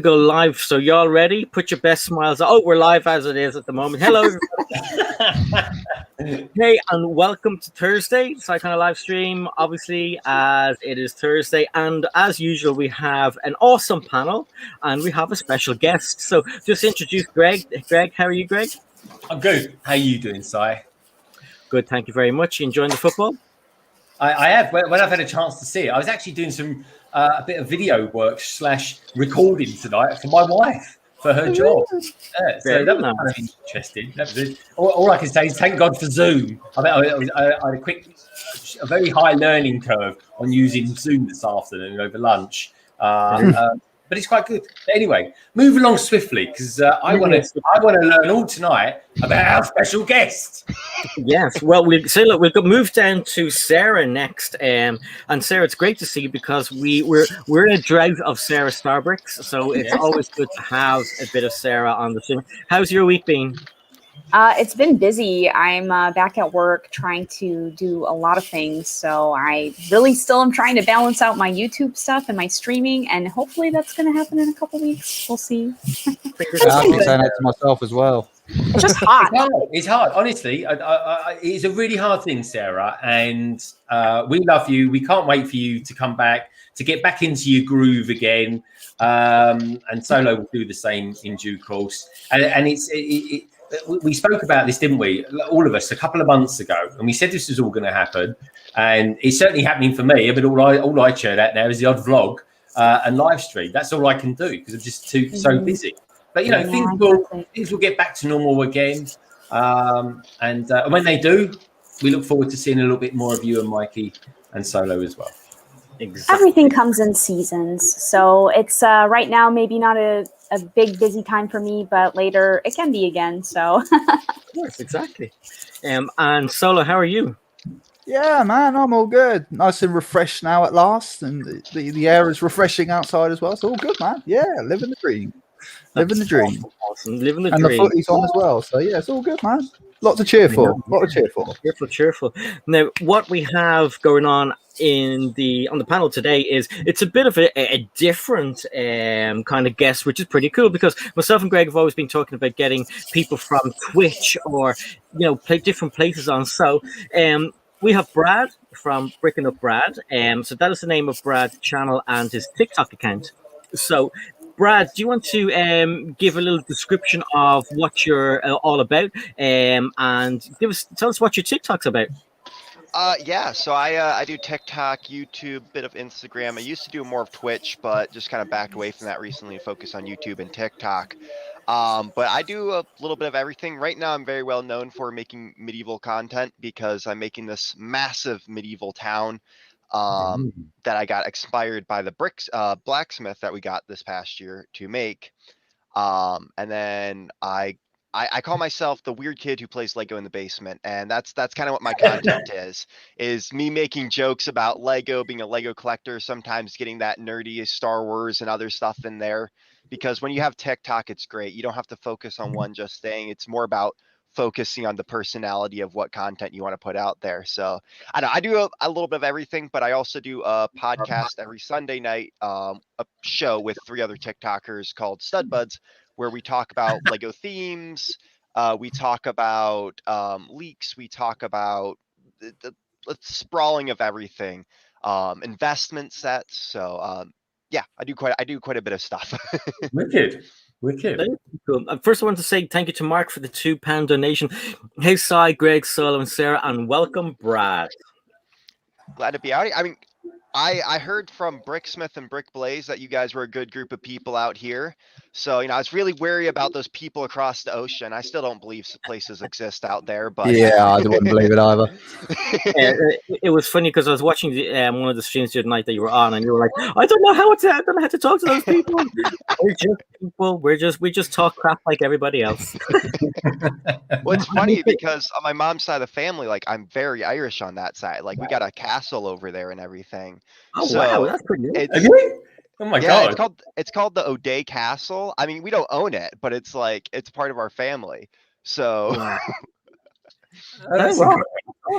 Go live. So y'all ready? Put your best smiles. Oh, we're live as it is at the moment. Hello, everybody. Hey, and welcome to Thursday. It's kind of live stream, obviously, as it is Thursday. And as usual, we have an awesome panel and we have a special guest. So just introduce Greg. Greg, how are you, Greg? I'm good. How are you doing, Si? Good, thank you very much. You enjoying the football? I have. When I've had a chance to see it, I was actually doing some a bit of video work / recording tonight for my wife for her job. Yeah, so that was kind of interesting. That was it. All I can say is thank God for Zoom. I had a very high learning curve on using Zoom this afternoon over lunch. But it's quite good. Anyway, move along swiftly because I want to learn all tonight about our special guest. Yes, well, we'll move down to Sarah next, and Sarah, it's great to see you because we're in a drought of SARASTARBRICKS, so it's always good to have a bit of Sarah on the stream. How's your week been? It's been busy. I'm back at work trying to do a lot of things. So I really still am trying to balance out my YouTube stuff and my streaming. And hopefully that's going to happen in a couple weeks. We'll see. I've been saying that to myself as well. It's just hot. It's hard. Honestly, it's a really hard thing, Sarah. And we love you. We can't wait for you to come back, to get back into your groove again. And Solo will do the same in due course. And we spoke about this, didn't we? All of us a couple of months ago, and we said this was all going to happen, and it's certainly happening for me. But all I churn out now is the odd vlog and live stream. That's all I can do because I'm just so busy. But things will get back to normal again, and when they do, we look forward to seeing a little bit more of you and Mikey and Solo as well. Exactly. Everything comes in seasons, so it's right now maybe not a big busy time for me, but later it can be again. So yes, exactly. And Solo, how are you? Yeah, man, I'm all good. Nice and refreshed now at last, and the air is refreshing outside as well. So all good, man. Yeah, living the dream. Living the dream. Awesome. Living the dream. And the footy's on as well. So yeah, it's all good, man. Lots to cheer for. Cheerful. Now, what we have going on on the panel today is it's a bit of a different kind of guest, which is pretty cool because myself and Greg have always been talking about getting people from Twitch or different places on. So we have Brad from bricking.up.brad. So that is the name of Brad's channel and his TikTok account. So Brad, do you want to give a little description of what you're all about, and tell us what your TikTok's about? Yeah, so I do TikTok, YouTube, bit of Instagram. I used to do more of Twitch, but just kind of backed away from that recently and focused on YouTube and TikTok. But I do a little bit of everything. Right now, I'm very well known for making medieval content because I'm making this massive medieval town that I got inspired by the bricks blacksmith that we got this past year to make. And then I call myself the weird kid who plays Lego in the basement, and that's kind of what my content is me making jokes about Lego, being a Lego collector, sometimes getting that nerdy Star Wars and other stuff in there. Because when you have TikTok, it's great. You don't have to focus on one just thing. It's more about focusing on the personality of what content you want to put out there. So I do a little bit of everything, but I also do a podcast every Sunday night, a show with 3 other TikTokers called Stud Buds, where we talk about Lego themes. We talk about leaks. We talk about the sprawling of everything, investment sets. So yeah, I do quite a bit of stuff. Wicked. Cool. First, I want to say thank you to Mark for the £2 donation. Hey, Si, Greg, Solo, and Sarah, and welcome, Brad. Glad to be out here. I mean, I heard from Bricksmith and Brick Blaze that you guys were a good group of people out here. So, I was really wary about those people across the ocean. I still don't believe places exist out there, but yeah, I wouldn't believe it either. It was funny because I was watching one of the streams the other night that you were on, and you were like, I don't know how to talk to those people. We're just people. We just talk crap like everybody else. Well, it's funny because on my mom's side of the family, like I'm very Irish on that side. Like we got a castle over there and everything. Oh, so wow, that's pretty good. Oh my God. It's called the O'Day Castle. I mean, we don't own it, but it's part of our family. So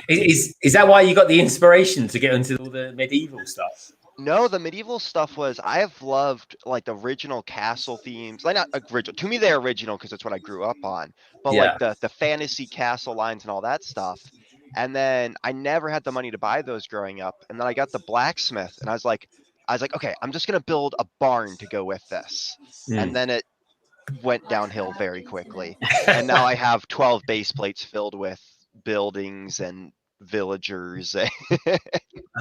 Is that why you got the inspiration to get into all the medieval stuff? No, the medieval stuff was I have loved like the original castle themes. Like not original. To me, they're original because it's what I grew up on. But Yeah. like the fantasy castle lines and all that stuff. And then I never had the money to buy those growing up. And then I got the blacksmith, and I was like, okay, I'm just gonna build a barn to go with this. And then it went downhill very quickly. And now I have 12 base plates filled with buildings and villagers.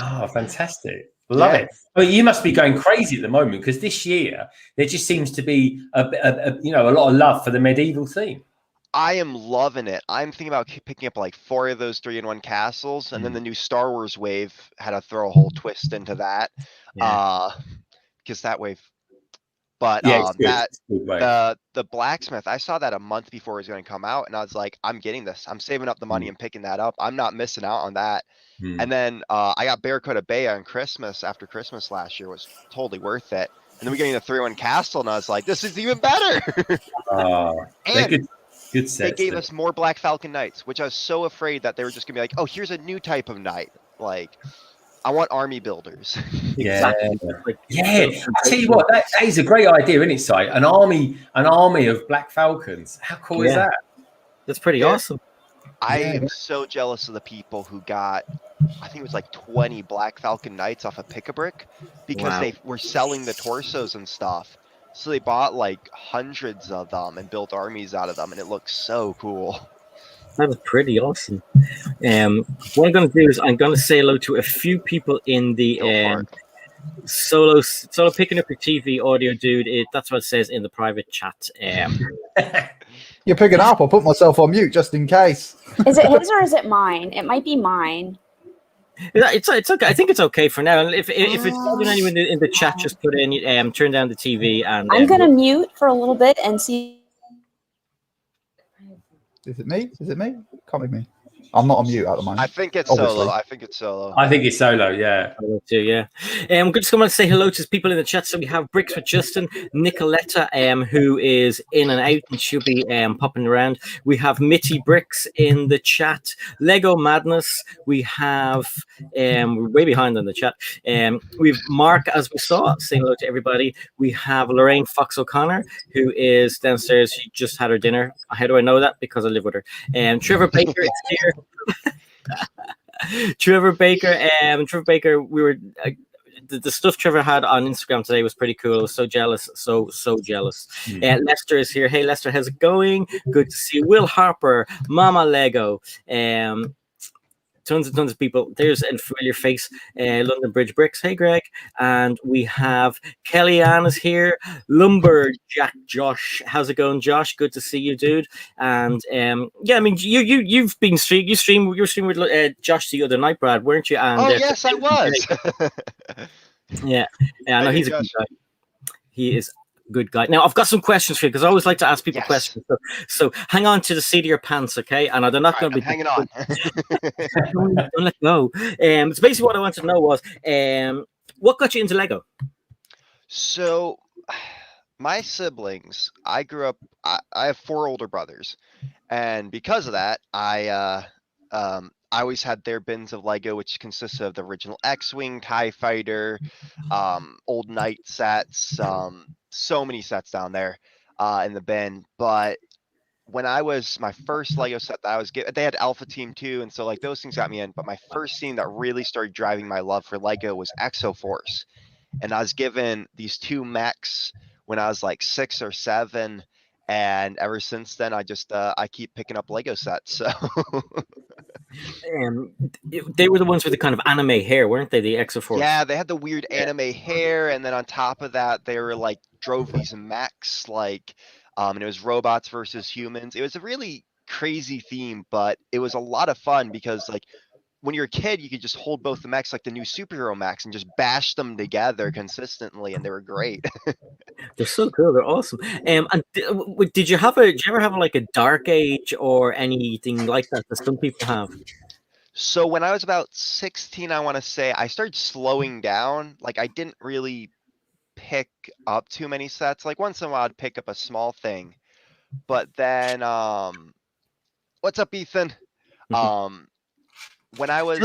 Oh, fantastic. Love it. Well, you must be going crazy at the moment because this year there just seems to be a lot of love for the medieval theme. I am loving it. I'm thinking about picking up like 4 of those 3-in-1 castles, and then the new Star Wars wave had to throw a whole twist into that. Because that wave. But the blacksmith, I saw that a month before it was going to come out, and I was like, I'm getting this. I'm saving up the money and picking that up. I'm not missing out on that. And then I got Barracuda Bay on Christmas after Christmas last year. Was totally worth it. And then we got the 3-in-1 castle, and I was like, this is even better. And good sets, they gave us more Black Falcon Knights, which I was so afraid that they were just gonna be like, oh, here's a new type of knight. Like, I want army builders. Exactly. Yeah. I tell you what, that is a great idea, isn't it, Si? An army of Black Falcons. How cool is that? That's pretty awesome. I am so jealous of the people who got, I think it was like 20 Black Falcon Knights off of Pick-a-Brick because they were selling the torsos and stuff. So they bought like hundreds of them and built armies out of them, and it looks so cool. That was pretty awesome. What I'm going to do is I'm going to say hello to a few people in the solo picking up your TV audio, dude. That's what it says in the private chat. You're picking up. I'll put myself on mute just in case. Is it his or is it mine? It might be mine. It's okay. I think it's okay for now. And if it's not anyone in the chat, just put in turn down the TV. And I'm gonna mute for a little bit and see. Is it me? Can't be me. I'm not on mute at the moment. I think it's solo. I think it's solo. Yeah. Yeah. I'm just going to say hello to people in the chat. So we have Bricks with Justin, Nicoletta, who is in and out, and she'll be popping around. We have Mitty Bricks in the chat. Lego Madness. We have we're way behind on the chat. We've Mark, as we saw, saying hello to everybody. We have Lorraine Fox O'Connor, who is downstairs. She just had her dinner. How do I know that? Because I live with her. Trevor Baker is here. Trevor Baker, we were the stuff Trevor had on Instagram today was pretty cool. I was so jealous, so jealous. Lester is here. Hey Lester, how's it going? Good to see you. Will Harper, Mama Lego, tons of people. There's a familiar face, London Bridge Bricks. Hey Greg. And we have Kellyanne is here. Lumberjack Josh, how's it going, Josh? Good to see you, dude. And I mean, you've been you were streaming with Josh the other night, Brad, weren't you? And yes, I was. I know he's a good guy. He is good guy. Now I've got some questions for you because I always like to ask people questions. So hang on to the seat of your pants, okay? And they're not going to be hanging on. don't let go. So basically, what I wanted to know was, what got you into Lego? So, my siblings. I grew up. I have 4 older brothers, and because of that, I always had their bins of Lego, which consists of the original X-Wing, TIE Fighter, old Knight sets, so many sets down there in the bin. But when I was my first Lego set that I was given, they had Alpha Team 2, and so like those things got me in. But my first scene that really started driving my love for Lego was Exo Force, and I was given these 2 mechs when I was like 6 or 7. And ever since then, I just I keep picking up Lego sets. So they were the ones with the kind of anime hair, weren't they? The Exo Force. Yeah, they had the weird anime hair, and then on top of that, they were like drove these mechs, like, and it was robots versus humans. It was a really crazy theme, but it was a lot of fun because like when you're a kid, you could just hold both the mechs like the new superhero mechs and just bash them together consistently, and they were great. They're so cool. They're awesome. And did you ever have like a Dark Age or anything like that some people have? So when I was about 16, I want to say I started slowing down. Like I didn't really pick up too many sets. Like once in a while, I'd pick up a small thing. But then, what's up, Ethan? When I was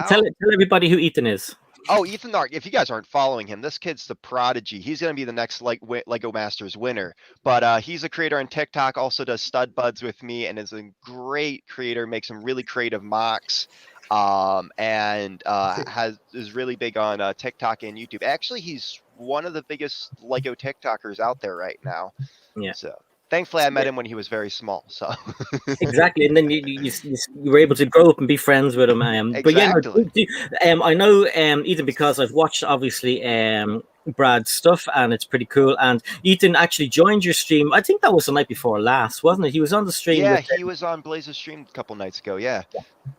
tell everybody who Ethan is. Oh, Ethan Nark, if you guys aren't following him, this kid's the prodigy. He's going to be the next Lego Masters winner. But he's a creator on TikTok, also does stud buds with me, and is a great creator, makes some really creative mocks, and is really big on TikTok and YouTube. Actually, he's one of the biggest Lego TikTokers out there right now. Yeah. So thankfully, I met him when he was very small. So exactly, and then you were able to grow up and be friends with him. But yeah, exactly. I know Ethan because I've watched obviously Brad's stuff, and it's pretty cool. And Ethan actually joined your stream. I think that was the night before last, wasn't it? He was on the stream. Yeah, he was on Blaze's stream a couple nights ago. Yeah,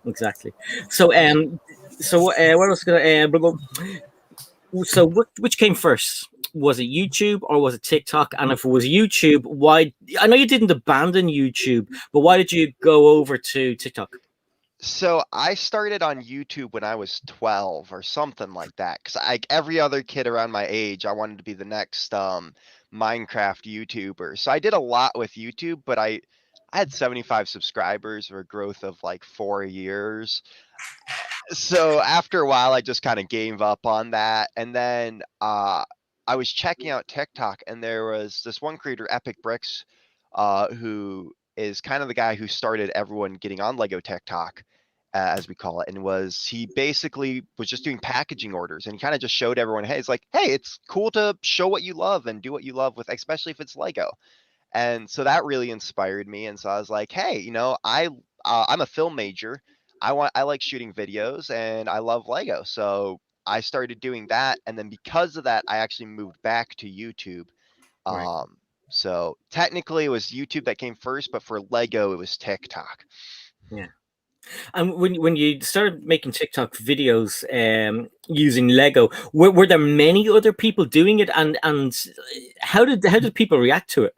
exactly. So what else gonna so which came first? Was it YouTube or was it TikTok? And if it was YouTube, why? I know you didn't abandon YouTube, but why did you go over to TikTok? So I started on YouTube when I was 12 or something like that. Because like every other kid around my age, I wanted to be the next Minecraft YouTuber. So I did a lot with YouTube, but I had 75 subscribers or a growth of like 4 years. So after a while, I just kind of gave up on that. And then I was checking out TikTok, and there was this one creator, Epic Bricks, who is kind of the guy who started everyone getting on Lego TikTok, as we call it. And he basically was just doing packaging orders, and he kind of just showed everyone, hey, it's cool to show what you love and do what you love with, especially if it's Lego. And so that really inspired me. And so I was like, hey, I'm a film major. I like shooting videos, and I love Lego. So I started doing that, and then because of that, I actually moved back to YouTube. Right. So technically it was YouTube that came first, but for Lego, it was TikTok. Yeah. And when you started making TikTok videos using Lego, were there many other people doing it, and how did people react to it?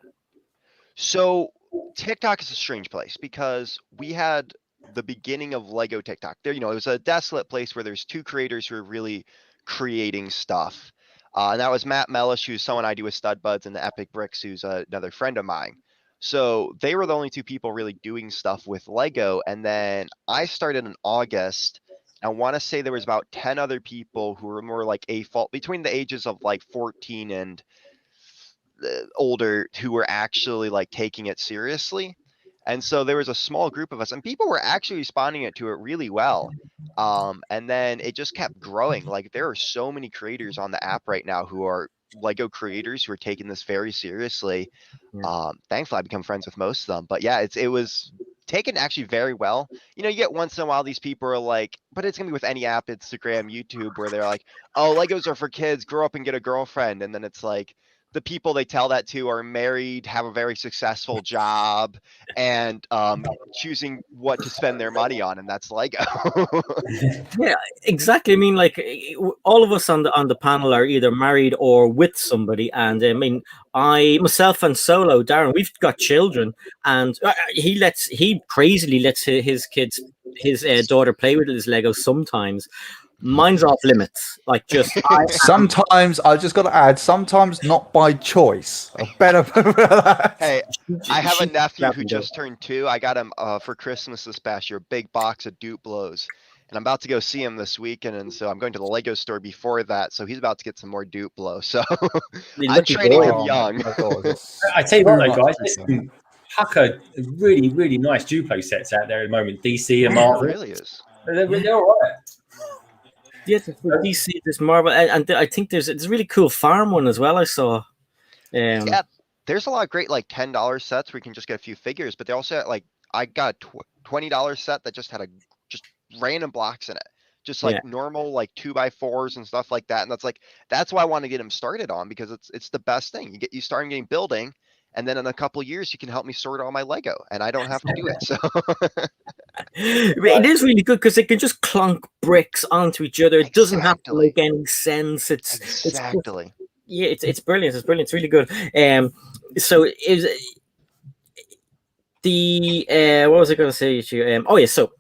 So TikTok is a strange place because we had the beginning of Lego TikTok. There, it was a desolate place where there's two creators who are really creating stuff. And that was Matt Mellish, who's someone I do with Stud Buds, and the Epic Bricks, who's another friend of mine. So they were the only two people really doing stuff with Lego. And then I started in August. I want to say there was about 10 other people who were more like between the ages of like 14 and older, who were actually like taking it seriously. And so there was a small group of us, and people were actually responding to it really well. And then it just kept growing. Like there are so many creators on the app right now who are Lego creators who are taking this very seriously. Yeah. Thankfully, I become friends with most of them. But yeah, it was taken actually very well. You get once in a while these people are like, but it's gonna be with any app, Instagram, YouTube, where they're like, oh, Legos are for kids, grow up and get a girlfriend. And then it's like, the people they tell that to are married, have a very successful job, and choosing what to spend their money on, and that's Lego. Yeah, exactly. I mean, like all of us on the panel are either married or with somebody, and I mean, myself and Solo, Darren, we've got children, and he crazily lets his kids, his daughter play with his Legos sometimes. Mine's off limits. Like just sometimes I just got to add, sometimes not by choice. I better. Hey, I have a nephew who just turned 2. I got him for Christmas this past year, a big box of Duplos, and I'm about to go see him this weekend. And so I'm going to the Lego store before that, so he's about to get some more Duplo. So I'm training him young. I tell you what, though, guys, listen, Hucker, really, really nice Duplo sets out there at the moment. DC and Marvel. It really is. They're all right. Yeah, DC, there's Marvel, and I think there's a really cool farm one as well. I saw. Yeah, there's a lot of great like $10 sets where you can just get a few figures, but they also had, like, I got a $20 set that just had just random blocks in it, just like normal like 2x4s and stuff like that. And that's why I want to get him started on, because it's the best thing. You start getting building, and then in a couple of years you can help me sort all my Lego, and I don't have to do it. So it is really good because they can just clunk bricks onto each other. It doesn't have to make any sense. Exactly. It's brilliant. It's brilliant. It's really good. So is the what was I going to say to you? Oh yeah. So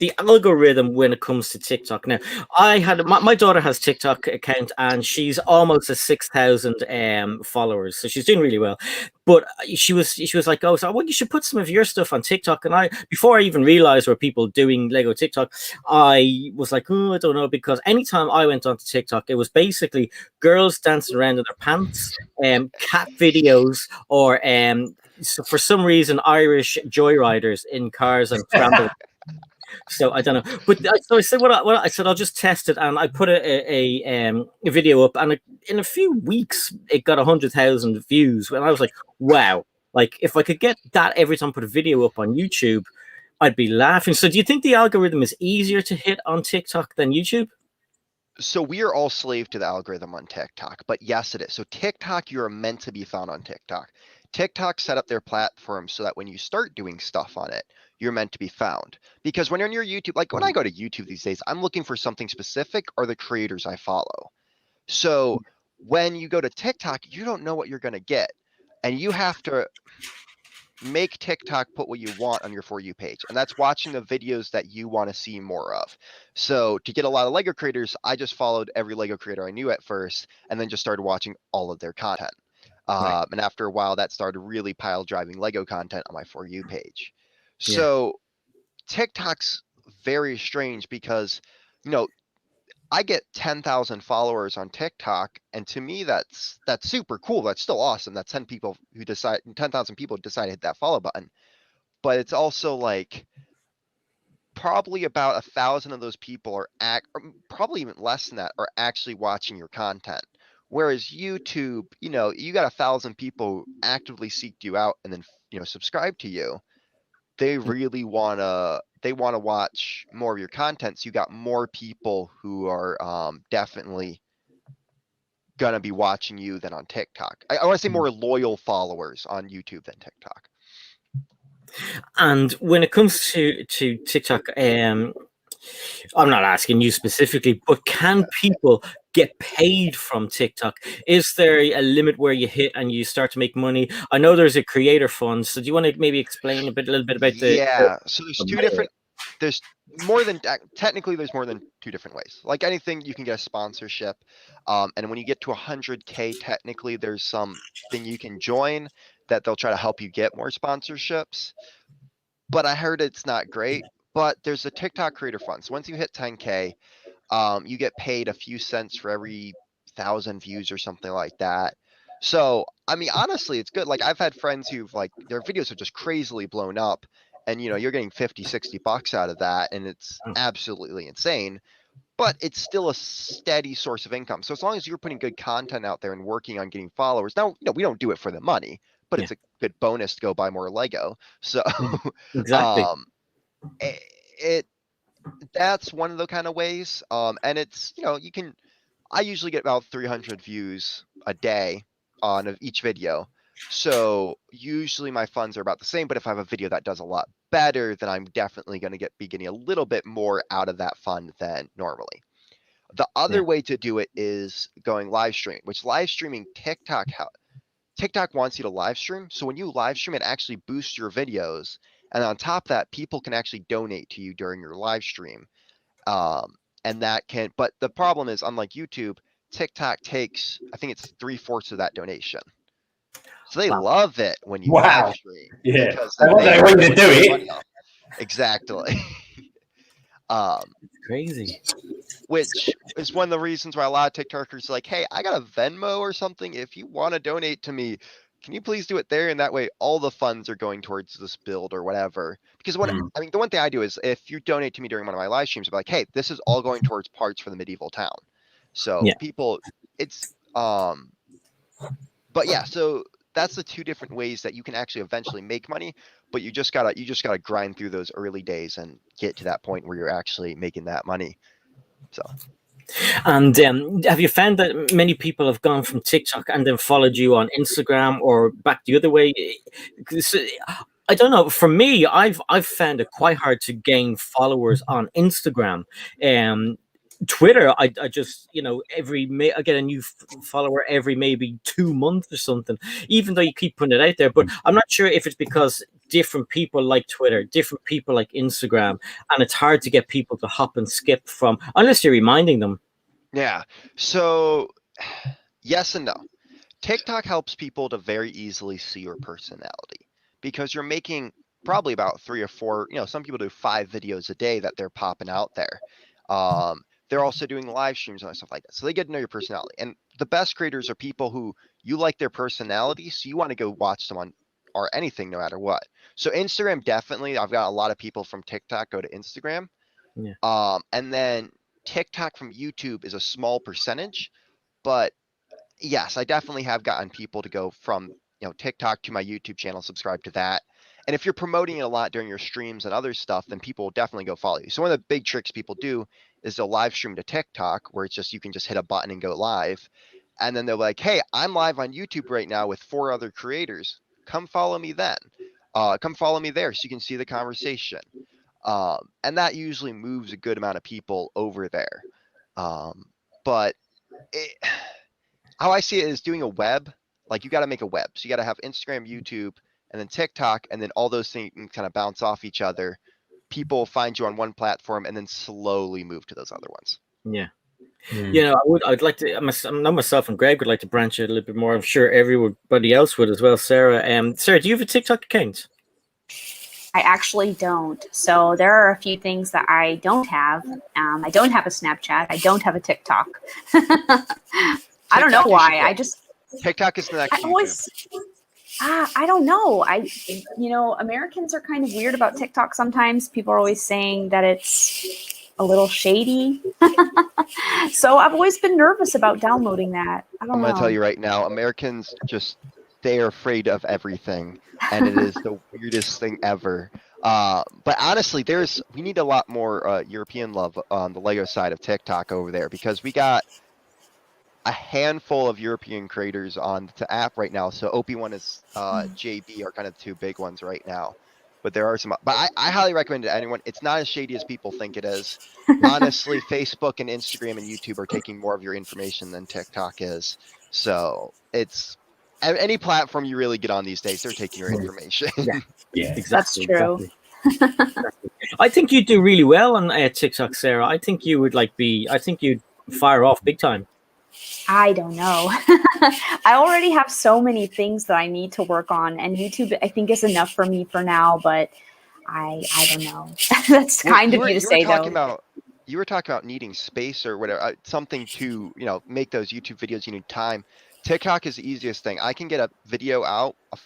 the algorithm when it comes to TikTok. Now, I had my daughter has TikTok account, and she's almost at 6,000 followers, so she's doing really well. But she was like, "Oh, so well, you should put some of your stuff on TikTok." And I, before I even realized there were people doing Lego TikTok, I was like, "Oh, I don't know," because anytime I went onto TikTok, it was basically girls dancing around in their pants, cat videos, or so for some reason Irish joyriders in cars and scrambled. So I don't know, but so I said, I said, I'll just test it, and I put a video up, and in a few weeks it got 100,000 views, and I was like, wow, like if I could get that every time I put a video up on YouTube, I'd be laughing. So do you think the algorithm is easier to hit on TikTok than YouTube? So we are all slave to the algorithm on TikTok, but yes, it is. So TikTok, you are meant to be found on TikTok. TikTok set up their platform so that when you start doing stuff on it, you're meant to be found. Because when you're on your YouTube, like when I go to YouTube these days, I'm looking for something specific or the creators I follow. So when you go to TikTok, you don't know what you're going to get. And you have to make TikTok put what you want on your For You page. And that's watching the videos that you want to see more of. So to get a lot of Lego creators, I just followed every Lego creator I knew at first, and then just started watching all of their content. Right. And after a while, that started really pile driving Lego content on my For You page. Yeah. So TikTok's very strange because, you know, I get 10,000 followers on TikTok, and to me, that's super cool. That's still awesome. That's 10,000 people who decide to hit that follow button. But it's also like probably about 1,000 of those people are or probably even less than that, are actually watching your content. Whereas YouTube, you know, you got 1,000 people who actively seek you out and then, you know, subscribe to you. They really wanna watch more of your content. So you got more people who are definitely gonna be watching you than on TikTok. I want to say more loyal followers on YouTube than TikTok. And when it comes to TikTok, I'm not asking you specifically, but can people get paid from TikTok? Is there a limit where you hit and you start to make money? I know there's a creator fund, so do you want to maybe explain a little bit about Yeah, so there's two different. There's more than technically there's more than two different ways. Like anything, you can get a sponsorship, and when you get to 100K, technically there's something you can join that they'll try to help you get more sponsorships. But I heard it's not great. But there's a TikTok creator fund. So once you hit 10K, you get paid a few cents for every 1,000 views or something like that. So, I mean, honestly, it's good. Like I've had friends who've like their videos have just crazily blown up, and you know, you're getting 50, 60 bucks out of that, and it's absolutely insane. But it's still a steady source of income. So as long as you're putting good content out there and working on getting followers, now, you know, we don't do it for the money, but it's a good bonus to go buy more Lego. So, exactly. it that's one of the kind of ways. And it's, you know, I usually get about 300 views a day on each video. So usually my funds are about the same, but if I have a video that does a lot better, then I'm definitely going to be getting a little bit more out of that fund than normally. The other way to do it is going live stream, which live streaming TikTok wants you to live stream. So when you live stream, it actually boosts your videos. And on top of that, people can actually donate to you during your live stream. And that can, but the problem is, unlike YouTube, TikTok takes, I think it's 3/4 of that donation. So they love it when you live stream. Yeah. Because I want that way to do it. Exactly. Crazy. Which is one of the reasons why a lot of TikTokers are like, hey, I got a Venmo or something. If you want to donate to me, can you please do it there? And that way all the funds are going towards this build or whatever. Because I mean, the one thing I do is if you donate to me during one of my live streams, I'll be like, hey, this is all going towards parts for the medieval town. So people, it's, but yeah, so that's the two different ways that you can actually eventually make money, but you just gotta grind through those early days and get to that point where you're actually making that money. So. And have you found that many people have gone from TikTok and then followed you on Instagram or back the other way? I don't know. For me, I've found it quite hard to gain followers on Instagram. Twitter, I just, you know, I get a new follower every maybe 2 months or something, even though you keep putting it out there. But I'm not sure if it's because different people like Twitter, different people like Instagram, and it's hard to get people to hop and skip from unless you're reminding them. Yeah. So yes and no. TikTok helps people to very easily see your personality because you're making probably about 3 or 4, some people do 5 videos a day that they're popping out there. They're also doing live streams and stuff like that. So they get to know your personality. And the best creators are people who you like their personality, so you want to go watch them on or anything no matter what. So Instagram, definitely, I've got a lot of people from TikTok go to Instagram. Yeah. And then TikTok from YouTube is a small percentage, but yes, I definitely have gotten people to go from TikTok to my YouTube channel, subscribe to that. And if you're promoting it a lot during your streams and other stuff, then people will definitely go follow you. So one of the big tricks people do is they'll live stream to TikTok, where it's just you can just hit a button and go live. And then they're like, hey, I'm live on YouTube right now with 4 other creators. Come follow me then. Come follow me there so you can see the conversation. And that usually moves a good amount of people over there. But how I see it is doing a web, like you got to make a web. So you got to have Instagram, YouTube, and then TikTok, and then all those things can kind of bounce off each other. People find you on one platform and then slowly move to those other ones. Yeah. You know, I'd like to, I know myself and Greg would like to branch out a little bit more. I'm sure everybody else would as well. Sarah, Sarah, do you have a TikTok account? I actually don't. So there are a few things that I don't have. I don't have a Snapchat. I don't have a TikTok. I don't know why. I just TikTok is the next. I don't know. Americans are kind of weird about TikTok sometimes. People are always saying that it's a little shady. So I've always been nervous about downloading that. I'm going to tell you right now, Americans they are afraid of everything, and it is the weirdest thing ever. But honestly, we need a lot more European love on the LEGO side of TikTok over there, because we got a handful of European creators on the app right now. So OP1 is JB are kind of the 2 big ones right now. But there are some. But I highly recommend it to anyone. It's not as shady as people think it is. Honestly, Facebook and Instagram and YouTube are taking more of your information than TikTok is. So it's any platform you really get on these days, they're taking your information. Yeah, exactly. That's true. Exactly. I think you do really well on TikTok, Sarah. I think you would I think you'd fire off big time. I don't know. I already have so many things that I need to work on, and YouTube, I think, is enough for me for now, but I don't know. That's kind of you to say, though. You were talking about needing space or whatever, something to, make those YouTube videos. You need time. TikTok is the easiest thing. I can get a video out, a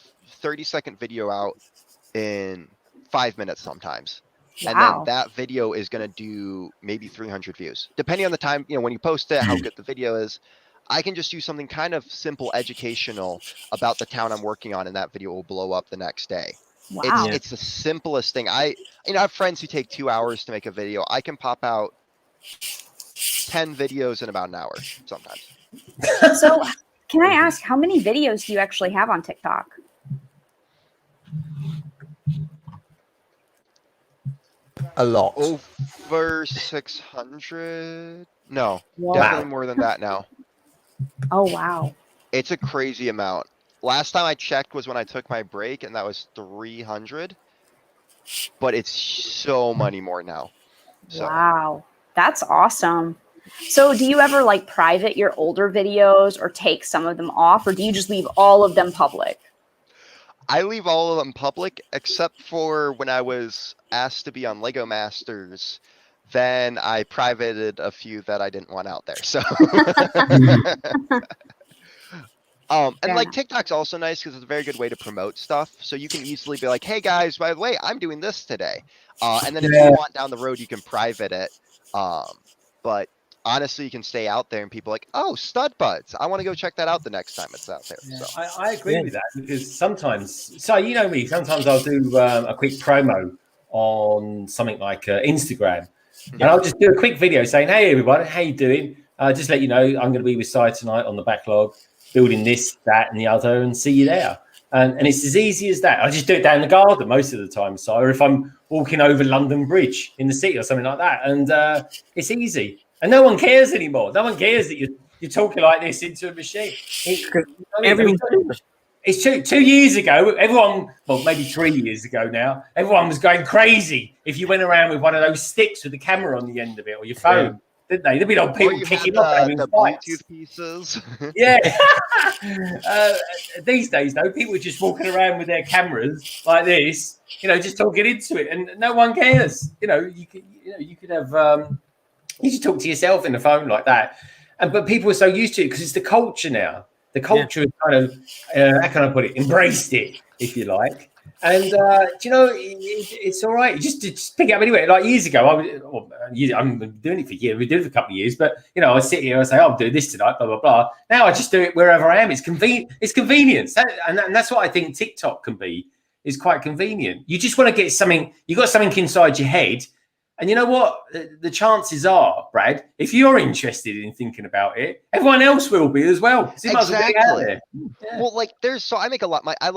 30-second video out in 5 minutes sometimes. Wow. And then that video is going to do maybe 300 views, depending on the time, when you post it, how good the video is. I can just do something kind of simple, educational about the town I'm working on, and that video will blow up the next day. Wow. It's the simplest thing. I have friends who take 2 hours to make a video. I can pop out 10 videos in about an hour sometimes. So can I ask, how many videos do you actually have on TikTok? A lot. Over 600? No, Wow. definitely more than that now. Oh, wow. It's a crazy amount. Last time I checked was when I took my break, and that was 300. But it's so many more now. So. Wow. That's awesome. So do you ever private your older videos or take some of them off, or do you just leave all of them public? I leave all of them public, except for when I was asked to be on LEGO Masters. Then I privated a few that I didn't want out there. So, and TikTok's also nice because it's a very good way to promote stuff. So you can easily be like, "Hey guys, by the way, I'm doing this today," and then if you want down the road, you can private it. But honestly, you can stay out there, and people are like, "Oh, Stud Buds, I want to go check that out the next time it's out there." Yeah, so I agree with that, because sometimes, so you know me, sometimes I'll do a quick promo on something like Instagram, and I'll just do a quick video saying, "Hey everybody, how you doing? Just let you know, I'm going to be with Si tonight on the backlog, building this, that, and the other, and see you there." And it's as easy as that. I just do it down the garden most of the time, or if I'm walking over London Bridge in the city or something like that, and it's easy. and no one cares anymore. No one cares that you're talking like this into a machine. Everyone. It's 2 years ago, everyone, well, maybe 3 years ago now, everyone was going crazy if you went around with one of those sticks with the camera on the end of it, or your phone, didn't they? There'd be no people kicking off having the fights. Bluetooth pieces. Yeah. These days, though, people are just walking around with their cameras like this, just talking into it, and no one cares. You could have, you just talk to yourself in the phone like that, but people are so used to it because it's the culture now. The culture has kind of, how can I put it, embraced it, if you like. And, it's all right. You just pick it up anyway. Like years ago, I'm doing it for years. We did it for a couple of years. But, I sit here and I say, I'm doing this tonight, blah, blah, blah. Now I just do it wherever I am. It's convenience. And that's what I think TikTok can be, is quite convenient. You just want to get something. You got something inside your head. And you know what? The chances are, Brad, if you're interested in thinking about it, everyone else will be as well. So you might as well get out there. Yeah. Well, I make a lot. I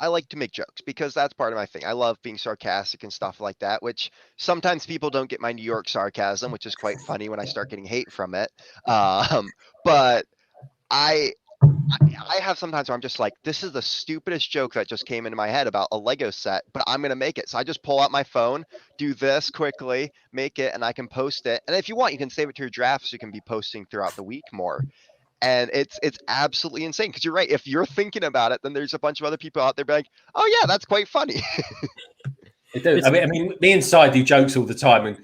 like to make jokes because that's part of my thing. I love being sarcastic and stuff like that, which sometimes people don't get my New York sarcasm, which is quite funny when I start getting hate from it. But I have sometimes where I'm just like, this is the stupidest joke that just came into my head about a Lego set, but I'm going to make it. So I just pull out my phone, do this quickly, make it, and I can post it. And if you want, you can save it to your draft so you can be posting throughout the week more. And it's absolutely insane because you're right. If you're thinking about it, then there's a bunch of other people out there being like, oh yeah, that's quite funny. It does. I mean, me and Si do jokes all the time, and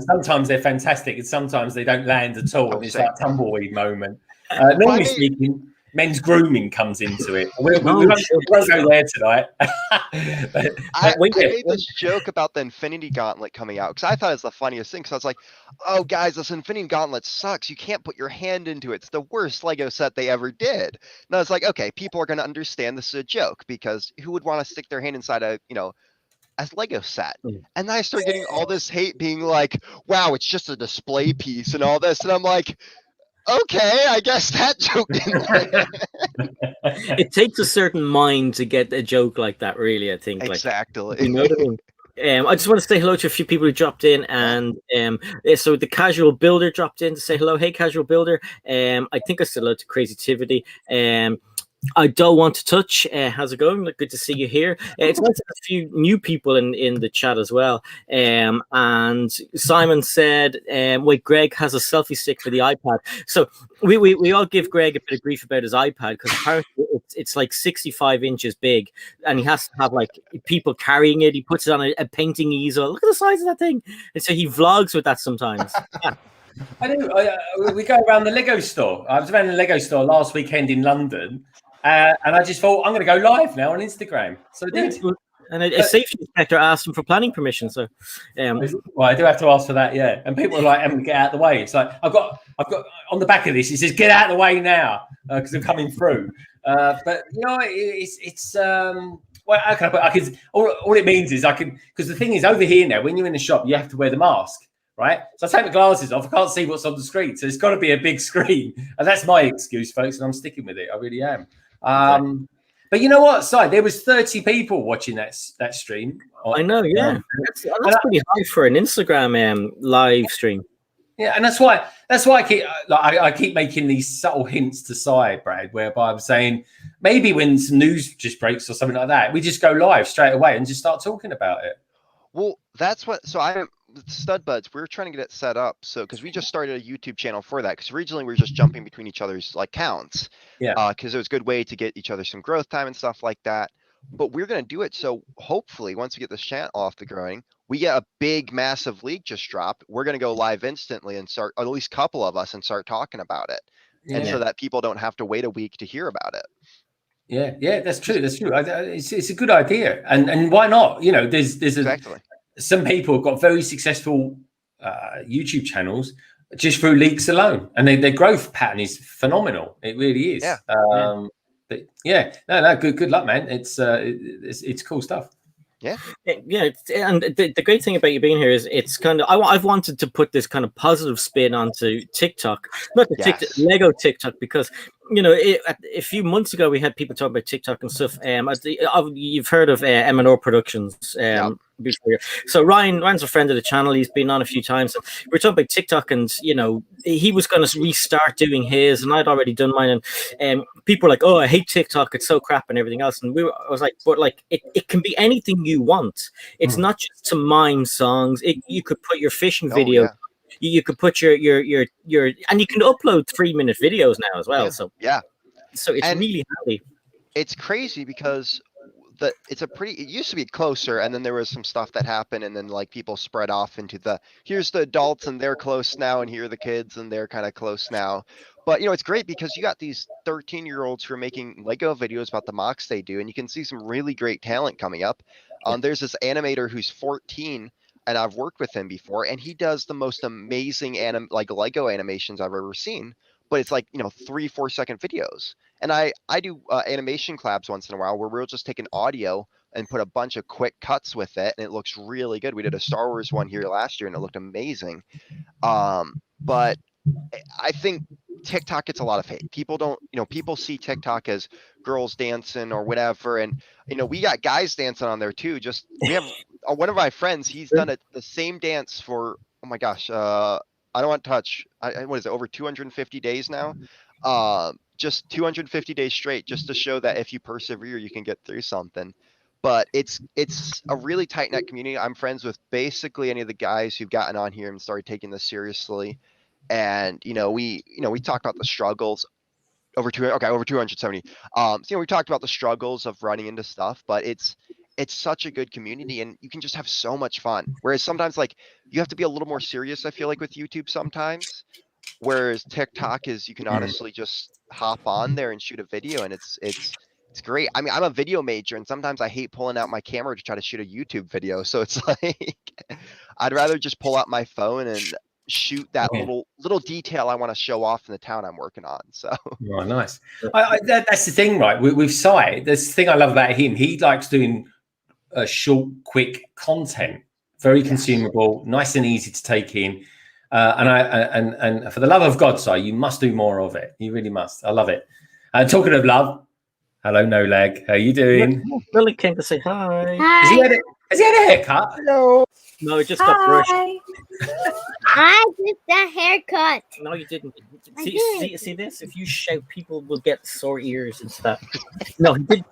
sometimes they're fantastic, and sometimes they don't land at all. And it's like a tumbleweed moment. Normally speaking, men's grooming comes into it. We won't go there tonight. I made this joke about the Infinity Gauntlet coming out because I thought it was the funniest thing. So I was like, oh, guys, this Infinity Gauntlet sucks. You can't put your hand into it. It's the worst Lego set they ever did. And I was like, okay, people are going to understand this is a joke because who would want to stick their hand inside a Lego set? And then I started getting all this hate being like, wow, it's just a display piece and all this. And I'm like, okay, I guess that joke didn't land. It takes a certain mind to get a joke like that, really, I think. Exactly. You know what I mean? I just want to say hello to a few people who dropped in, and so the Casual Builder dropped in to say hello. Hey, Casual Builder. I think I said hello to Crazytivity. I don't want to touch. How's it going? Good to see you here. It's nice to have a few new people in the chat as well. And Simon said, wait, Greg has a selfie stick for the iPad. So we all give Greg a bit of grief about his iPad because apparently it's like 65 inches big, and he has to have like people carrying it. He puts it on a painting easel. Look at the size of that thing. And so he vlogs with that sometimes. Yeah. I do. We go around the Lego store. I was around the Lego store last weekend in London. And I just thought, I'm going to go live now on Instagram. So I did. And a safety inspector asked him for planning permission. So, well, I do have to ask for that, yeah. And people are like, "Em, get out of the way." It's like I've got on the back of this. It says, "Get out of the way now," because I'm coming through. But it's well, how can I put? All it means is because the thing is over here now, when you're in the shop, you have to wear the mask. Right, so I take my glasses off. I can't see what's on the screen, so it's got to be a big screen, and that's my excuse, folks. And I'm sticking with it. I really am. But you know what, Si? There was 30 people watching that stream. I know, yeah, that's pretty high for an Instagram live stream. Yeah, and that's why I keep making these subtle hints to Si, Brad, whereby I'm saying maybe when some news just breaks or something like that, we just go live straight away and just start talking about it. Well, that's what. So Stud Buds, we were trying to get it set up because we just started a YouTube channel for that because originally we were just jumping between each other's like counts, because it was a good way to get each other some growth time and stuff like that. But we're going to do it so hopefully once we get this channel off the growing, we get a big massive league just drop. We're going to go live instantly and start, at least a couple of us, and start talking about it, and so that people don't have to wait a week to hear about it. Yeah, that's true. It's a good idea, and why not? There's exactly. Some people have got very successful YouTube channels just through leaks alone, and their growth pattern is phenomenal. It really is. But good luck, man. It's cool stuff. Yeah. And the great thing about you being here is it's kind of I've wanted to put this kind of positive spin onto TikTok, not the TikTok, Lego TikTok, because a few months ago we had people talk about TikTok and stuff. You've heard of M&O Productions, before you. So Ryan's a friend of the channel. He's been on a few times. We're talking about TikTok, and he was going to restart doing his, and I'd already done mine. And people were like, "Oh, I hate TikTok. It's so crap," and everything else. And I was like, "But like, it can be anything you want. It's not just to mime songs. You could put your fishing video." Yeah. You could put your and you can upload 3-minute videos now as well. Yeah. So it's And really handy. it's crazy because it used to be closer, and then there was some stuff that happened, and then like people spread off into here's the adults and they're close now, and here are the kids and they're kind of close now. But it's great because you got these 13-year-olds who are making Lego videos about the mocks they do, and you can see some really great talent coming up. There's this animator who's 14, and I've worked with him before, and he does the most amazing Lego animations I've ever seen. But it's like 3-4 second videos. And I do animation collabs once in a while where we'll just take an audio and put a bunch of quick cuts with it, and it looks really good. We did a Star Wars one here last year, and it looked amazing. But I think TikTok gets a lot of hate. People don't, people see TikTok as girls dancing or whatever, and we got guys dancing on there too. We have one of my friends. He's done the same dance for, oh my gosh, I don't want to touch. What is it? Over 250 days now. Just 250 days straight, just to show that if you persevere, you can get through something. But it's a really tight knit community. I'm friends with basically any of the guys who've gotten on here and started taking this seriously. And we talked about the struggles over 270. We talked about the struggles of running into stuff, but it's such a good community, and you can just have so much fun. Whereas sometimes like you have to be a little more serious, I feel like, with YouTube sometimes. Whereas TikTok is, you can honestly just hop on there and shoot a video, and it's great. I mean, I'm a video major, and sometimes I hate pulling out my camera to try to shoot a YouTube video. So it's like I'd rather just pull out my phone and shoot that little detail I want to show off in the town I'm working on. So nice. That's the thing, right? With Sai, there's the thing I love about him. He likes doing short, quick content, very consumable, nice and easy to take in. And for the love of God, Si, you must do more of it. You really must. I love it. And talking of love, hello, No Leg. How you doing? Billy came to say hi. Hi. Has he had a haircut? Hello. No, he just got brushed. I did that haircut. No, you didn't. I See this? If you shout, people will get sore ears and stuff. No, he did.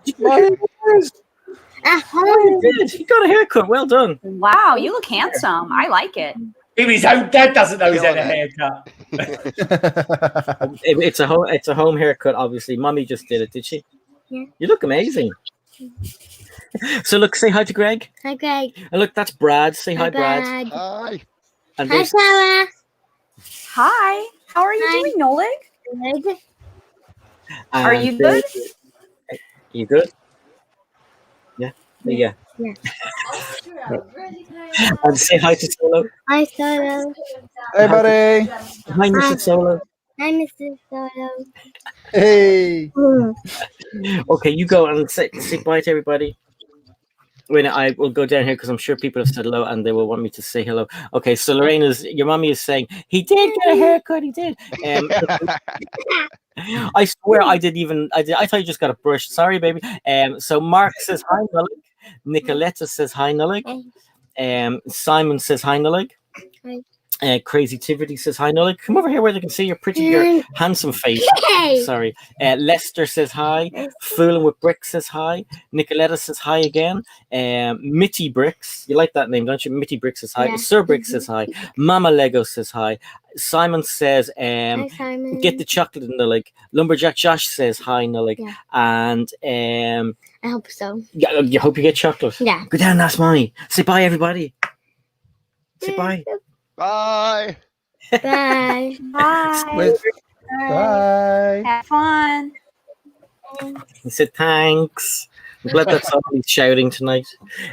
At home. He did. He got a haircut. Well done. Wow, you look handsome. I like it. Even his own dad doesn't know he's had a haircut. It's a home haircut. Obviously, Mommy just did it. Did she? Yeah. You look amazing. So look, say hi to Greg. Hi, Greg. And look, that's Brad. Say hi, Brad. hi. And Hi, there's- Sarah. Hi. How are you Hi. doing, Nolik? Good. Are and you good? You good? Yeah. Yeah. Yeah. And say hi to Solo. Hi, Solo. Hey, buddy. Hi, Mr. Solo. Hi, Mr. Solo. Hey. Okay, you go and say bye to everybody. Wait, I will go down here because I'm sure people have said hello and they will want me to say hello. Okay, so your mommy is saying he did get a haircut. He did. I swear I thought you just got a brush. Sorry, baby. So Mark says hi, Nullig. Nicoletta says hi, Nullig. Simon says hi, Nullig. Hi. Crazy Tivity says hi, Nullig. Come over here where they can see your handsome face. Hey. Sorry. Lester says hi. Fooling with Bricks says hi. Nicoletta says hi again. Mitty Bricks. You like that name, don't you? Mitty Bricks says hi. Yeah. Sir Bricks says hi. Mama Lego says hi. Simon says, Hi, Simon. get the chocolate in the leg. Lumberjack Josh says hi, Nullig. Yeah. And I hope so. yeah, you hope you get chocolate. Yeah. Go down, that's mommy. Say bye, everybody. Say bye. Bye. Bye. Bye. Bye. Have fun. He said thanks. I'm glad that's all he's shouting tonight.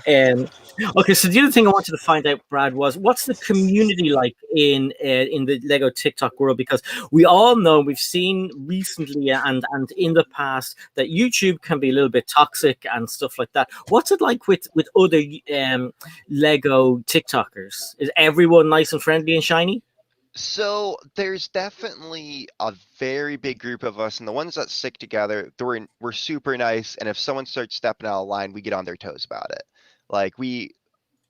Okay, so the other thing I wanted to find out, Brad, was what's the community like in the Lego TikTok world? Because we all know, we've seen recently and in the past that YouTube can be a little bit toxic and stuff like that. What's it like with other Lego TikTokers? Is everyone nice and friendly and shiny? So there's definitely a very big group of us, and the ones that stick together, we're super nice. And if someone starts stepping out of line, we get on their toes about it. Like we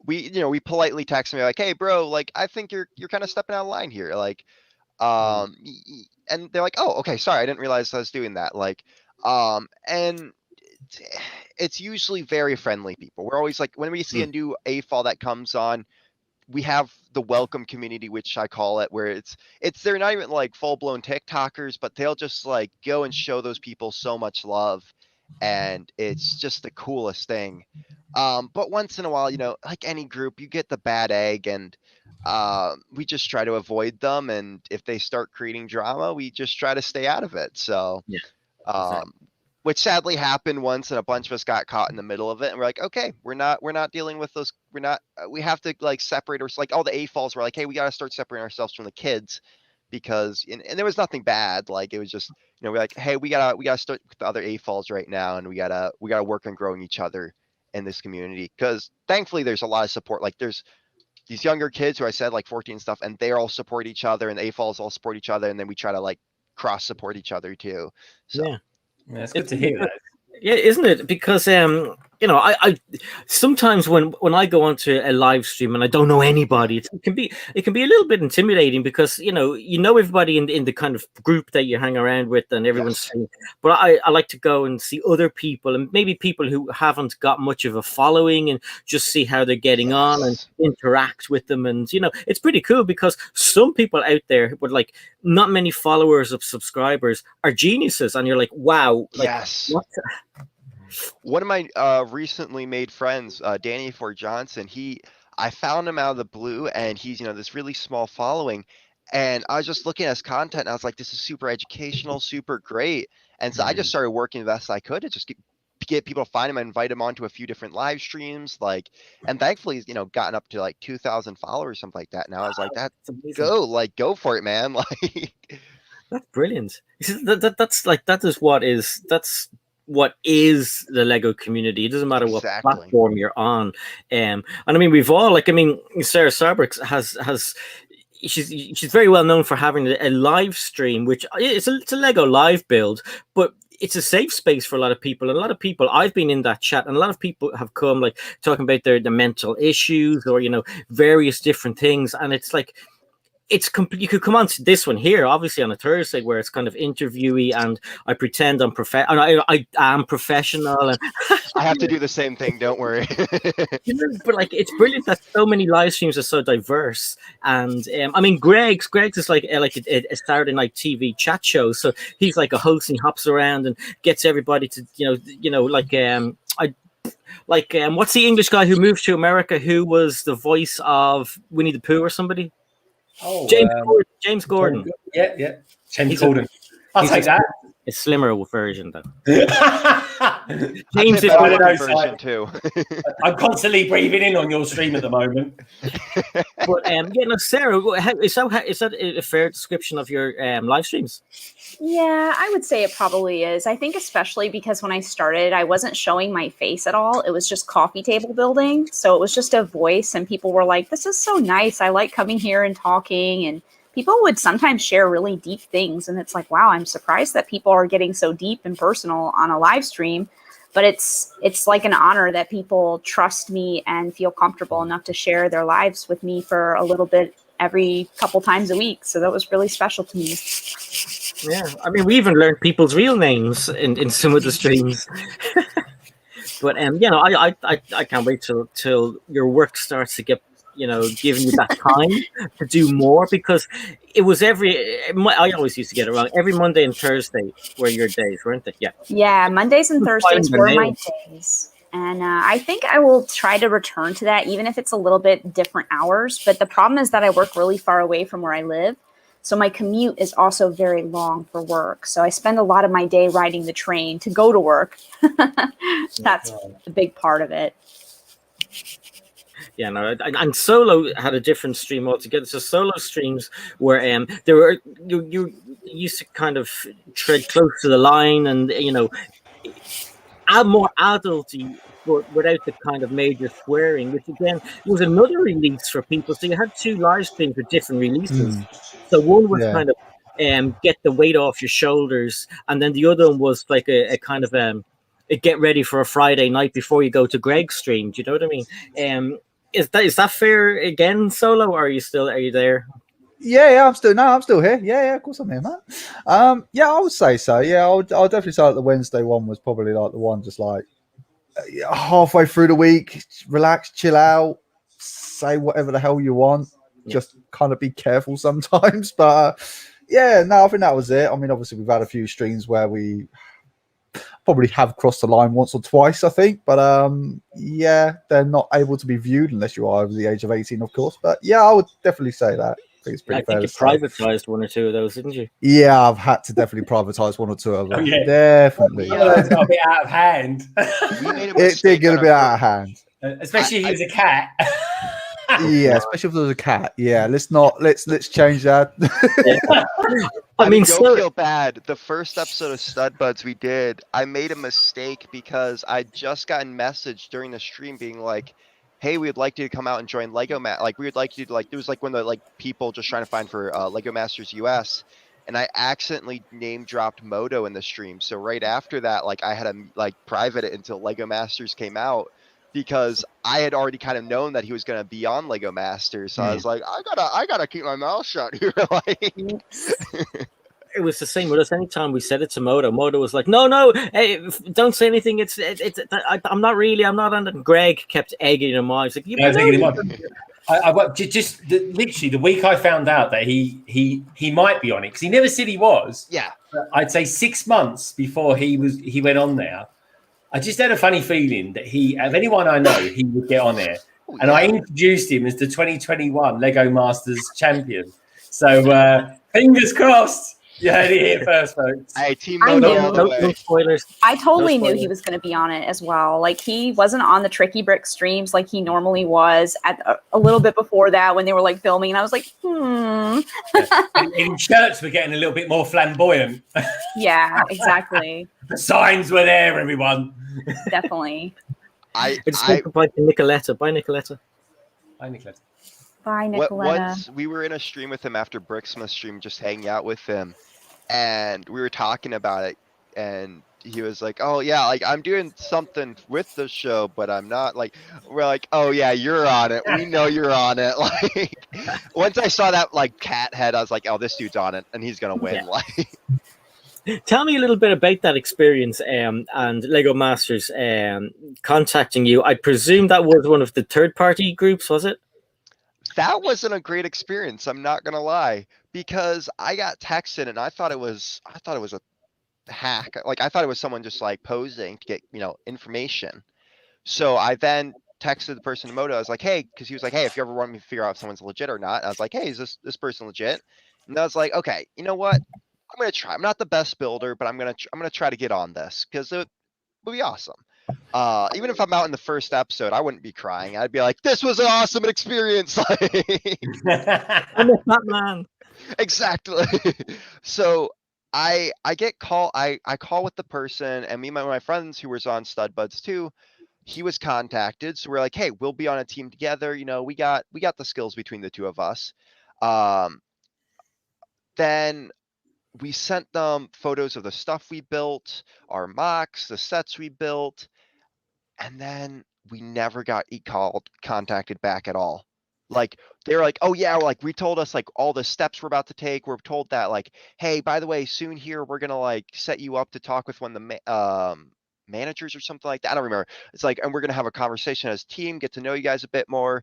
we politely text me like, hey bro, like I think you're kind of stepping out of line here. Like, and they're like, oh, okay, sorry, I didn't realize I was doing that. Like, and it's usually very friendly people. We're always like, when we see a new AFOL that comes on, we have the welcome community, which I call it, where it's they're not even like full blown TikTokers, but they'll just like go and show those people so much love, and it's just the coolest thing. But once in a while, like any group, you get the bad egg, and we just try to avoid them. And if they start creating drama, we just try to stay out of it. So, Yeah, exactly. Which sadly happened once, and a bunch of us got caught in the middle of it, and we're like, okay, we're not dealing with those. We have to like separate ourselves. Like all the AFOLs were like, hey, we got to start separating ourselves from the kids, because and there was nothing bad. Like it was just, we're like, hey, we gotta start with the other AFOLs right now, and we gotta work on growing each other in this community, because thankfully there's a lot of support. Like there's these younger kids who I said like 14 stuff, and they all support each other, and the AFOLs all support each other, and then we try to like cross support each other too. So. Yeah. Yeah, it's good to hear that. Yeah, isn't it? Because I sometimes when I go onto a live stream and I don't know anybody, it can be a little bit intimidating, because you know everybody in the kind of group that you hang around with, and everyone's saying, but I like to go and see other people, and maybe people who haven't got much of a following, and just see how they're getting on and interact with them. And it's pretty cool, because some people out there with like not many followers of subscribers are geniuses, and you're like, wow, like, what? One of my recently made friends, Danny Ford Johnson, I found him out of the blue, and he's this really small following, and I was just looking at his content, and I was like, this is super educational, super great. And so I just started working the best I could to just get people to find him and invite him onto a few different live streams, like, and thankfully he's gotten up to like 2,000 followers, something like that. Now I was like, go for it, man. Like, that's brilliant. That's what is the Lego community. It doesn't matter what platform you're on. And I mean, we've all SARASTARBRICKS has she's very well known for having a live stream, which it's a Lego live build, but it's a safe space for a lot of people. And a lot of people, I've been in that chat, and a lot of people have come like talking about their mental issues, or various different things. And it's like, it's complete. You could come on to this one here, obviously on a Thursday, where it's kind of interviewee, and I pretend I am professional, and I have to do the same thing. Don't worry. But like, it's brilliant that so many live streams are so diverse. And I mean, Greg's is like a Saturday night TV chat show. So he's like a host, and he hops around and gets everybody to what's the English guy who moved to America, who was the voice of Winnie the Pooh or somebody? Oh, James Gordon. Yeah. James Gordon. I'll take that. A slimmer version, though. James version too. I'm constantly breathing in on your stream at the moment. But Sarah, is that a fair description of your live streams? Yeah, I would say it probably is. I think especially because when I started, I wasn't showing my face at all. It was just coffee table building. So it was just a voice, and people were like, this is so nice. I like coming here and talking. And people would sometimes share really deep things. And it's like, wow, I'm surprised that people are getting so deep and personal on a live stream. But it's like an honor that people trust me and feel comfortable enough to share their lives with me for a little bit every couple times a week. So that was really special to me. Yeah, I mean, we even learned people's real names in some of the streams. But I can't wait till your work starts to get giving you that time to do more, because it was I always used to get it wrong. Every Monday and Thursday were your days, weren't they? Yeah, Mondays and Thursdays were my days. And I think I will try to return to that, even if it's a little bit different hours. But the problem is that I work really far away from where I live. So my commute is also very long for work. So I spend a lot of my day riding the train to go to work. That's a big part of it. Yeah, no, and Solo had a different stream altogether. So Solo streams where there were you used to kind of tread close to the line, and more adulty, but without the kind of major swearing, which again was another release for people. So you had two live streams with different releases. So one was kind of get the weight off your shoulders, and then the other one was like a kind of a get ready for a Friday night before you go to Greg's stream. Do you know what I mean? is that fair again, Solo? Or are you there? Yeah, I'm still here. Yeah, of course I'm here, man. Yeah, I would say so. Yeah, I'll definitely say that the Wednesday one was probably like the one just like halfway through the week, relax, chill out, say whatever the hell you want. Just kind of be careful sometimes. But yeah, no, I think that was it. I mean, obviously we've had a few streams where we probably have crossed the line once or twice, I think. But yeah, they're not able to be viewed unless you are over the age of 18, of course. But yeah, I would definitely say that. I think you privatized one or two of those, didn't you? Yeah, I've had to definitely privatize one or two of them. Oh, yeah. Definitely. It's got a bit out of hand. It did get a bit out of hand. Especially if he was a cat. Yeah, especially if there was a cat. Yeah, let's change that. I mean, don't feel bad. The first episode of Stud Buds we did, I made a mistake because I just got a message during the stream being like, hey, we'd like you to come out and join Lego like we would like you to it was like one of the like people just trying to find for Lego Masters US, and I accidentally name dropped Moto in the stream. So right after that, like I had to like private it until Lego Masters came out, because I had already kind of known that he was going to be on Lego Masters. So I was like, I gotta keep my mouth shut here. Like, it was the same with us. Anytime we said it to Moto was like, no, hey, don't say anything. I'm not on it. Greg kept egging him on. He's like, literally the week I found out that he might be on it, because he never said he was. Yeah. I'd say 6 months before he went on there. I just had a funny feeling that of anyone I know, he would get on there. And I introduced him as the 2021 Lego Masters champion. So fingers crossed. You heard it here first, folks. Hey, Team Moto, no spoilers. I totally knew he was going to be on it as well. Like, he wasn't on the Tricky Brick streams like he normally was at a little bit before that when they were like filming, and I was like, And shirts were getting a little bit more flamboyant. Yeah, exactly. The signs were there, everyone. Definitely. It's goodbye to Nicoletta. Bye, Nicoletta. Bye, Nicoletta. Bye, Nicoletta. Once we were in a stream with him after Bricksmith stream, just hanging out with him, and we were talking about it, and he was like, oh yeah, like I'm doing something with the show, but I'm not. Like, we're like, oh yeah, you're on it. We know you're on it. Like, once I saw that like cat head, I was like, oh, this dude's on it and he's gonna win. Yeah. Like, tell me a little bit about that experience and Lego Masters contacting you. I presume that was one of the third-party groups, was it? That wasn't a great experience, I'm not gonna lie, because I got texted and I thought it was a hack. Like, I thought it was someone just like posing to get, information. So I then texted the person in Moto. I was like, hey, because he was like, hey, if you ever want me to figure out if someone's legit or not, I was like, hey, is this person legit? And I was like, okay, you know what? I'm gonna try. I'm not the best builder, but I'm gonna try to get on this because it would be awesome. Even if I'm out in the first episode, I wouldn't be crying. I'd be like, this was an awesome experience. I'm a fat man. Exactly. So I call with the person, and me and my friends who was on Stud Buds too, he was contacted. So we're like, hey, we'll be on a team together. We got the skills between the two of us. Then we sent them photos of the stuff we built, our mocks, the sets we built, and then we never got contacted back at all. Like, they were like, oh yeah, like we told us like all the steps we're about to take. We're told that like, hey, by the way, soon here we're gonna like set you up to talk with one of the managers or something like that. I don't remember. It's like, and we're gonna have a conversation as a team, get to know you guys a bit more,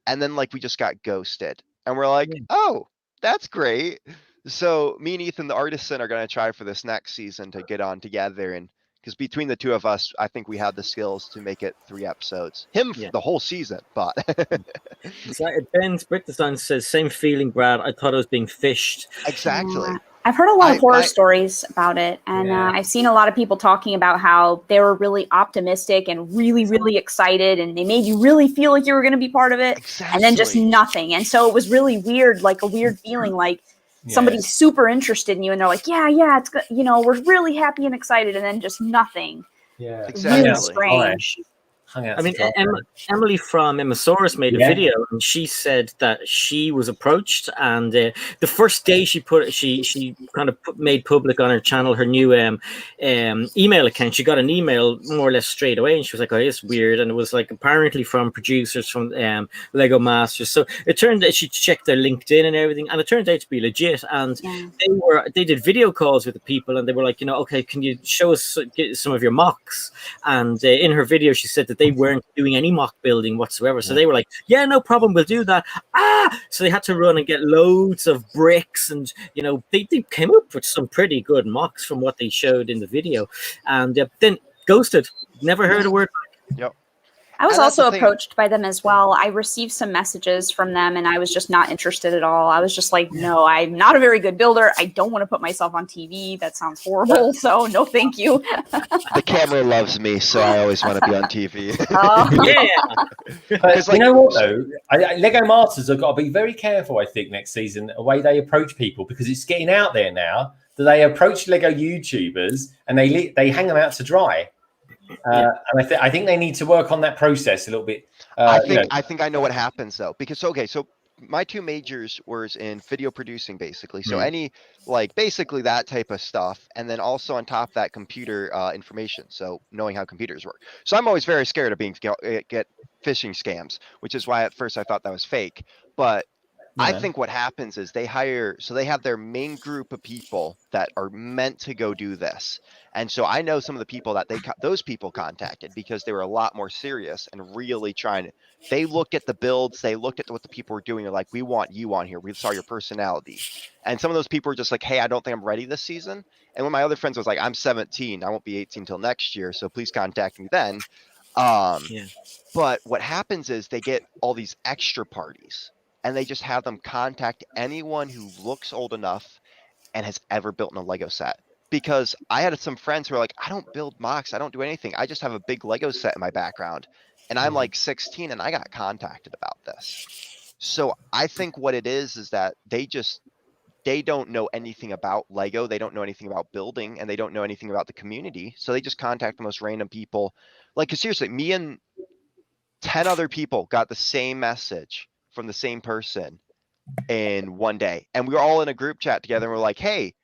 and then like we just got ghosted, and we're like, oh, that's great. So me and Ethan, the artisan, are going to try for this next season to get on together. And because between the two of us, I think we have the skills to make it 3 episodes. The whole season, but. Ben's Brick Design says, same feeling, Brad. I thought I was being fished. Exactly. I've heard a lot of horror stories about it. And I've seen a lot of people talking about how they were really optimistic and really, really excited. And they made you really feel like you were going to be part of it. Exactly. And then just nothing. And so it was really weird, like a weird feeling like, somebody's super interested in you and they're like, yeah, it's good. We're really happy and excited. And then just nothing. Yeah, exactly. Really strange. hung out. I mean, to dry. Emily from Emmasaurus made a Yeah. video, and she said that she was approached, and the first day she kind of made public on her channel her new email account. She got an email more or less straight away, and she was like, "Oh, it's weird," and it was like apparently from producers from Lego Masters. So it turned out she checked their LinkedIn and everything, and it turned out to be legit. And they did video calls with the people, and they were like, okay, can you show us some of your mocks? And in her video, she said that they weren't doing any mock building whatsoever. So they were like, yeah, no problem, we'll do that. So they had to run and get loads of bricks, and they came up with some pretty good mocks from what they showed in the video, and then ghosted. Never heard a word. Yep. I was And that's also the thing. approached by them as well. I received some messages from them, and I was just not interested at all. I was just like, no, I'm not a very good builder. I don't want to put myself on TV. That sounds horrible. So no, thank you. The camera loves me, so I always want to be on TV. Yeah. But you know what though? Lego Masters have got to be very careful, I think, next season, the way they approach people, because it's getting out there now that they approach Lego YouTubers and they hang them out to dry. And I think they need to work on that process a little bit. I think I know what happens though, because so my two majors was in video producing, basically. So any basically that type of stuff, and then also on top of that, computer information. So knowing how computers work. So I'm always very scared of get phishing scams, which is why at first I thought that was fake. But I think what happens is they have their main group of people that are meant to go do this. And so I know some of the people that those people contacted, because they were a lot more serious and really they looked at the builds, they looked at what the people were doing. They're like, we want you on here. We saw your personality. And some of those people were just like, hey, I don't think I'm ready this season. And one of my other friends was like, I'm 17. I won't be 18 till next year. So please contact me then. But what happens is they get all these extra parties, and they just have them contact anyone who looks old enough and has ever built in a Lego set. Because I had some friends who were like, I don't build mocks, I don't do anything. I just have a big Lego set in my background. And I'm like 16 and I got contacted about this. So I think what it is that they don't know anything about Lego. They don't know anything about building, and they don't know anything about the community. So they just contact the most random people. Like, 'cause seriously, me and 10 other people got the same message from the same person in one day. And we were all in a group chat together, and we're like, hey,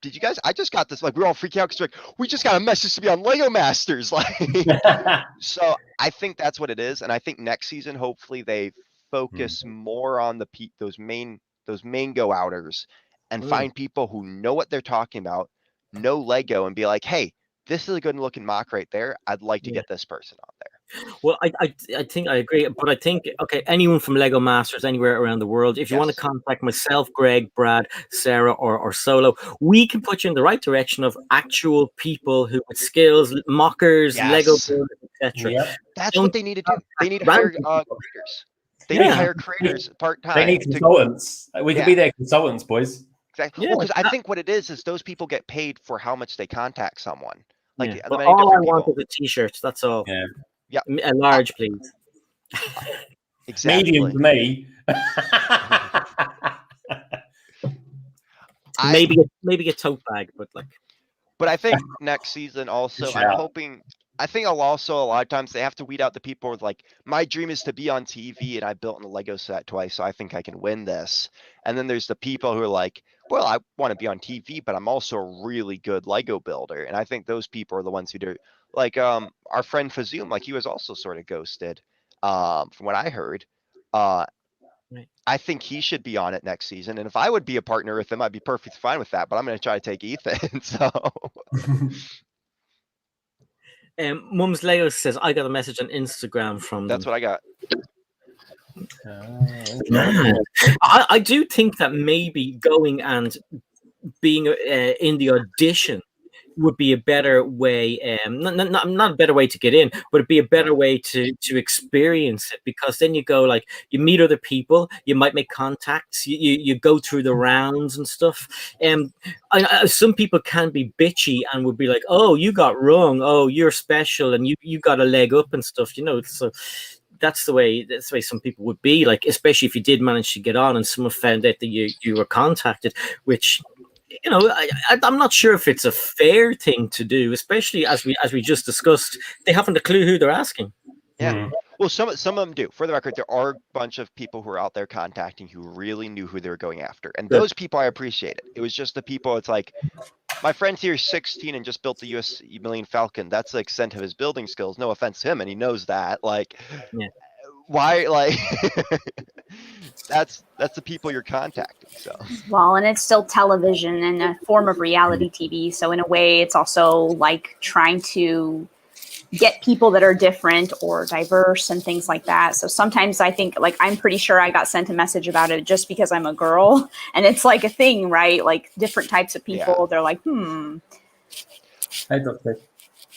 did you guys, I just got this, like, we're all freaking out because we just got a message to be on Lego Masters. Like, so I think that's what it is. And I think next season, hopefully they focus more on those main go outers and find people who know what they're talking about, know Lego, and be like, hey, this is a good looking mock right there. I'd like to get this person on there. Well, I think I agree, but I think, okay, anyone from Lego Masters anywhere around the world, if you want to contact myself, Greg, Brad, Sarah, or Solo, we can put you in the right direction of actual people who with skills, mockers, Lego builders, etc. Yeah. That's what they need to do. They need to hire creators. They need to hire creators part-time. They need consultants. We can be their consultants, boys. Exactly. Yeah, because I think what it is those people get paid for how much they contact someone. Like, but all I want is a t-shirt. That's all. Yeah. A large, please. Exactly. Medium for me. maybe a tote bag, but like. But I think next season also, I think I'll also, a lot of times they have to weed out the people with like, my dream is to be on TV and I built in a Lego set twice, so I think I can win this. And then there's the people who are like, well, I want to be on TV, but I'm also a really good Lego builder. And I think those people are the ones who do, like, our friend Fazoom, like, he was also sort of ghosted, from what I heard. I think he should be on it next season. And if I would be a partner with him, I'd be perfectly fine with that, but I'm going to try to take Ethan. So. Mums Lego says, I got a message on Instagram from them. That's what I got. I do think that maybe going and being in the audition would be a better way, not a better way to get in, but it'd be a better way to experience it, because then you go, like, you meet other people, you might make contacts, you go through the rounds and stuff. Some people can be bitchy and would be like, oh, you got wrong, oh, you're special, and you got a leg up and stuff, so that's the way some people would be, like, especially if you did manage to get on and someone found out that you were contacted, which you know, I'm not sure if it's a fair thing to do, especially as we just discussed. They haven't a clue who they're asking. Yeah. Mm. Well, some of them do. For the record, there are a bunch of people who are out there contacting who really knew who they were going after, and Good. those people I appreciate it. It was just the people. It's like my friend here is 16 and just built the US Million Falcon. That's the extent of his building skills. No offense to him, and he knows that. Like, Yeah. why? Like, that's the people you're contacting. So. Well, and it's still television and a form of reality TV. So in a way, it's also like trying to get people that are different or diverse and things like that. So sometimes I think, like, I'm pretty sure I got sent a message about it just because I'm a girl, and it's like a thing, right? Like different types of people, Yeah. they're like, Hey, Doctor.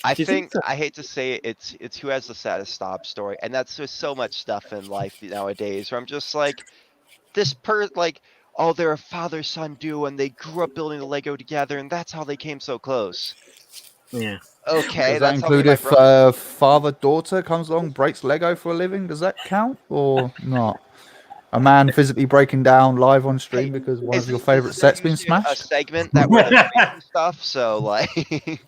I Do you think think so? I hate to say it, it's who has the saddest stop story, and that's just so much stuff in life nowadays. Where I'm just like, oh, they're a father-son duo, and they grew up building the Lego together, and that's how they came so close. Yeah. Okay, Does that that's how me include and my if brother. father-daughter comes along, breaks Lego for a living? Does that count or not? A man physically breaking down live on stream Hey, because one of your isn't favorite there sets been usually a smashed? segment that where they're breaking stuff? So like,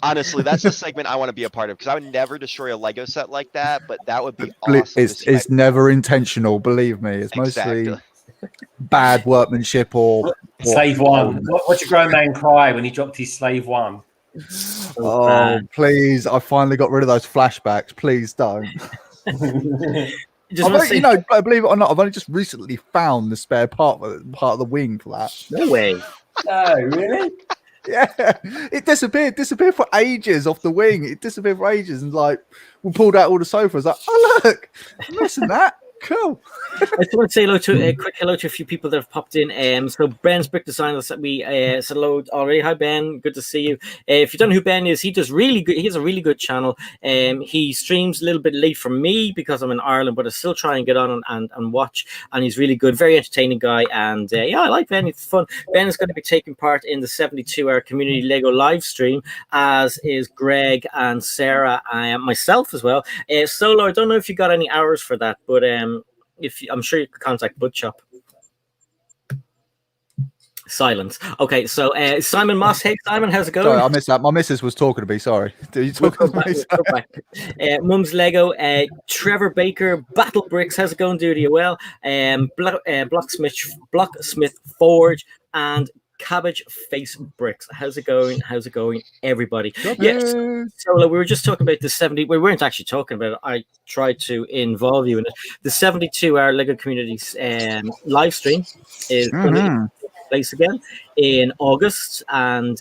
honestly, that's the segment I want to be a part of, because I would never destroy a Lego set like that, but that would be awesome to see. It's never intentional, believe me. It's Exactly. mostly bad workmanship or Slave one. Watch a grown man cry when he dropped his slave one. So Oh, bad. please! I finally got rid of those flashbacks. Please don't. Just want to say, You know, believe it or not, I've only just recently found the spare part of the wing for that. no way. Oh, really? Yeah, it disappeared for ages off the wing. It disappeared for ages, and like we pulled out all the sofas. Like, oh look, I'm missing that. Cool. I just want to say hello to a quick hello to a few people that have popped in. So Ben's Brick Design that we said hello already. Hi Ben, good to see you. If you don't know who Ben is, he does really good. He has a really good channel. He streams a little bit late for me because I'm in Ireland, but I still try and get on and watch. And he's really good, very entertaining guy. And yeah, I like Ben. It's fun. Ben is going to be taking part in the 72-hour community Lego live stream, as is Greg and Sarah and myself as well. Solo, I don't know if you got any hours for that, but I'm sure you could contact Budshop. Silence. Okay, so Simon Moss. Hey, Simon, how's it going? Sorry, I missed that. My missus was talking to me. Sorry. Are you talking to me? Mum's Lego. Trevor Baker. Battle Bricks. How's it going, dude? You well? Blocksmith Forge and Cabbage Face Bricks. How's it going? How's it going, everybody? Yes. So we were just talking about the 70. We weren't actually talking about it. I tried to involve you in it. The 72-hour Lego Communities live stream is going to take place again in August, and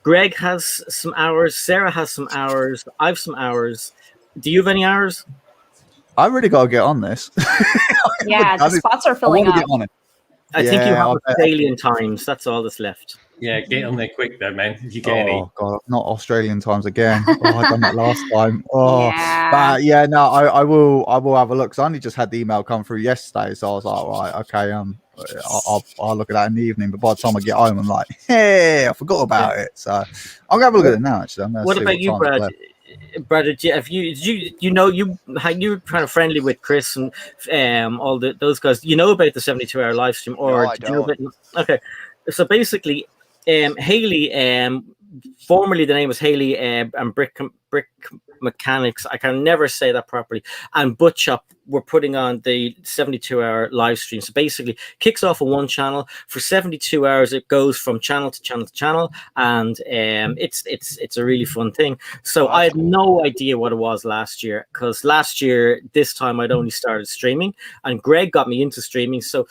Greg has some hours. Sarah has some hours. I've some hours. Do you have any hours? I really got to get on this. yeah, the spots are filling up. Get on it. I think you have Australian times. That's all that's left. Yeah, get on there quick though, man. If you get any. Oh god, not Australian times again. Oh, I done that last time. Oh, Yeah. but yeah, no, I will have a look. Cause I only just had the email come through yesterday, so I was like, right, okay, I'll look at that in the evening. But by the time I get home, I'm like, hey, I forgot about it. So I'm gonna have a look at it now. Actually, what about you, Brad? Brad, have you know you're kind of friendly with Chris and all those guys? You know about the 72-hour live stream, or No, I did you know don't. about? Okay, so basically, Haley, formerly the name was Haley, and Brick Mechanics. I can never say that properly. And Budshop were putting on the 72-hour live stream. So basically, kicks off on one channel for 72 hours. It goes from channel to channel to channel, and it's a really fun thing. So I had no idea what it was last year, because last year this time I'd only started streaming, and Greg got me into streaming. So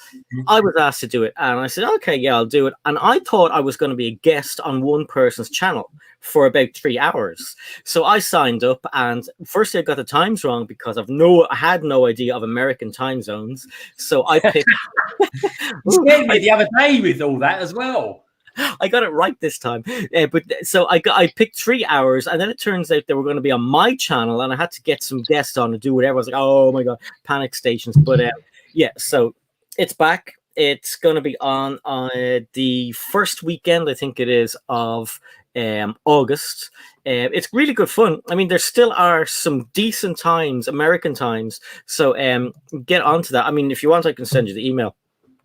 I was asked to do it, and I said, okay, yeah, I'll do it. And I thought I was going to be a guest on one person's channel for about 3 hours. So I signed up, and firstly I got the times wrong because I had no idea of American time zones. So I picked You scared me the other day with all that as well. I got it right this time. But so I picked 3 hours, and then it turns out they were going to be on my channel, and I had to get some guests on to do whatever. I was like, oh my god, panic stations. But yeah, so it's back. It's going to be on the first weekend, I think it is, of August. It's really good fun. I mean, there still are some decent times, American times. So get onto that. I mean, if you want, I can send you the email.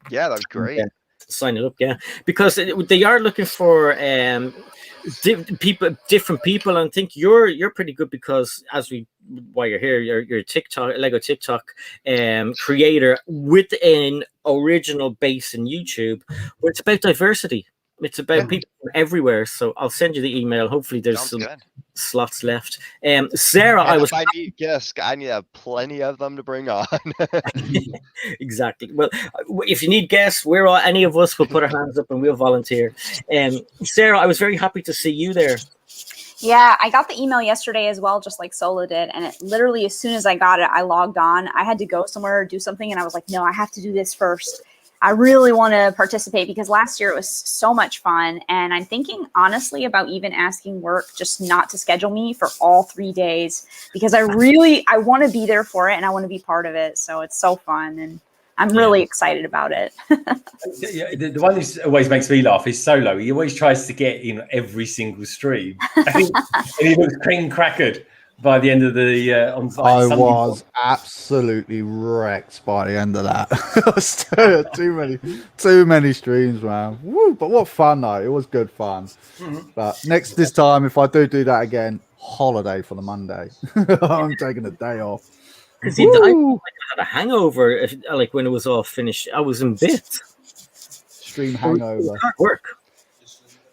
Yeah, that'd be great. Sign it up, yeah, because they are looking for different people, and I think you're pretty good because while you're here, you're TikTok Lego TikTok creator with an original base in YouTube, where it's about diversity. It's about people from everywhere. So I'll send you the email. Hopefully, there's Sounds some good. slots left. Sarah, And I was if I need guests, I need to have plenty of them to bring on. exactly. Well, if you need guests, any of us will put our hands up and we'll volunteer. Sarah, I was very happy to see you there. Yeah, I got the email yesterday as well, just like Solo did. And it literally, as soon as I got it, I logged on. I had to go somewhere or do something. And I was like, no, I have to do this first. I really want to participate because last year it was so much fun. And I'm thinking honestly about even asking work just not to schedule me for all 3 days, because I want to be there for it and I want to be part of it. So it's so fun. And I'm really excited about it. The one who always makes me laugh is Solo. He always tries to get in every single stream. And he looks clean crackered by the end of the on I Sunday was absolutely wrecked by the end of that. too many streams, man. Woo, but what fun though! It was good fun. Mm-hmm. But this time, if I do that again, holiday for the Monday. I'm taking a day off. Because I had a hangover. Like when it was all finished, I was in bits. Stream hangover. Hard work.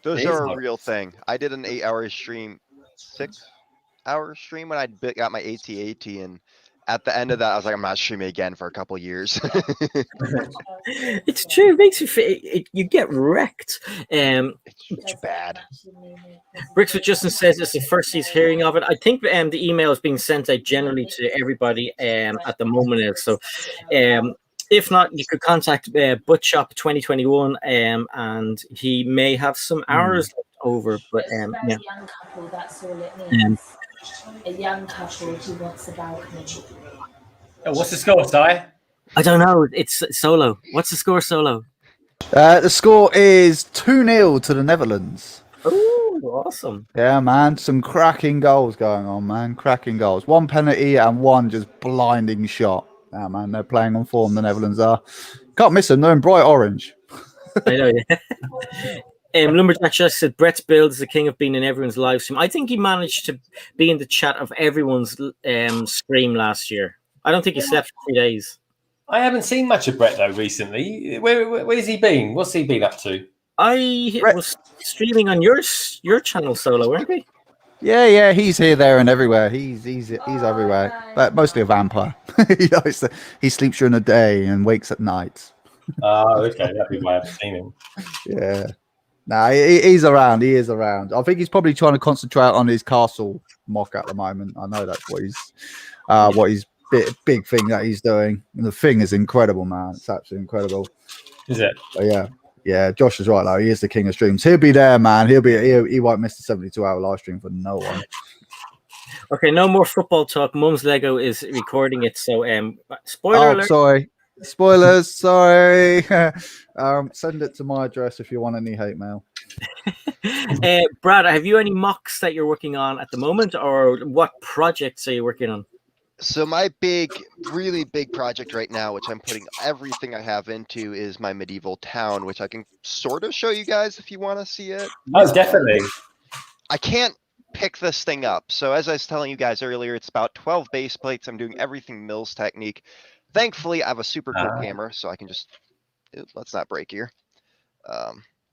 Those are a real thing. I did an 8-hour stream, 6-hour stream when I got my AT-AT, and at the end of that, I was like, I'm not streaming again for a couple of years. It's true. It makes you feel you get wrecked. It's bad. Bricks with Justin says it's the first he's hearing of it. I think the email is being sent out generally to everybody at the moment. So if not, you could contact Buttshop 2021 and he may have some hours left over. But yeah. yeah. Young couple, that's all it means. A young couple who wants a balcony. What's the score, Si? I don't know. It's Solo. What's the score, Solo? The score is 2-0 to the Netherlands. Oh, awesome. Yeah, man. Some cracking goals going on, man. Cracking goals. 1 penalty and 1 just blinding shot. Yeah, man. They're playing on form, the Netherlands are. Can't miss them. They're in bright orange. I know, yeah. Lumberjack just said Brett's build is the king of being in everyone's live stream. I think he managed to be in the chat of everyone's stream last year. I don't think he slept for 3 days. I haven't seen much of Brett though recently. Where's he been? What's he been up to? I was streaming on your channel, Solo, weren't we? Yeah, he's here, there, and everywhere. He's everywhere, but mostly a vampire. He sleeps during the day and wakes at night. Oh, okay, that'd be why I've seen him. Yeah, nah, he's around. He is around. I think he's probably trying to concentrate on his castle mock at the moment. I know that's what he's big thing that he's doing. And the thing is incredible, man. It's absolutely incredible. Is it? But yeah. Josh is right though. He is the king of streams. He'll be there, man. He won't miss the 72-hour live stream for no one. Okay, no more football talk. Mum's Lego is recording it, so spoiler alert. Sorry. Spoilers, sorry. Send it to my address if you want any hate mail. Brad, have you any mocks that you're working on at the moment, or what projects are you working on? So my really big project right now, which I'm putting everything I have into, is my medieval town, which I can sort of show you guys if you want to see it. Oh, definitely. I can't pick this thing up. So as I was telling you guys earlier, it's about 12 base plates. I'm doing everything Mills technique. Thankfully, I have a super quick hammer, so I can just, let's not break here.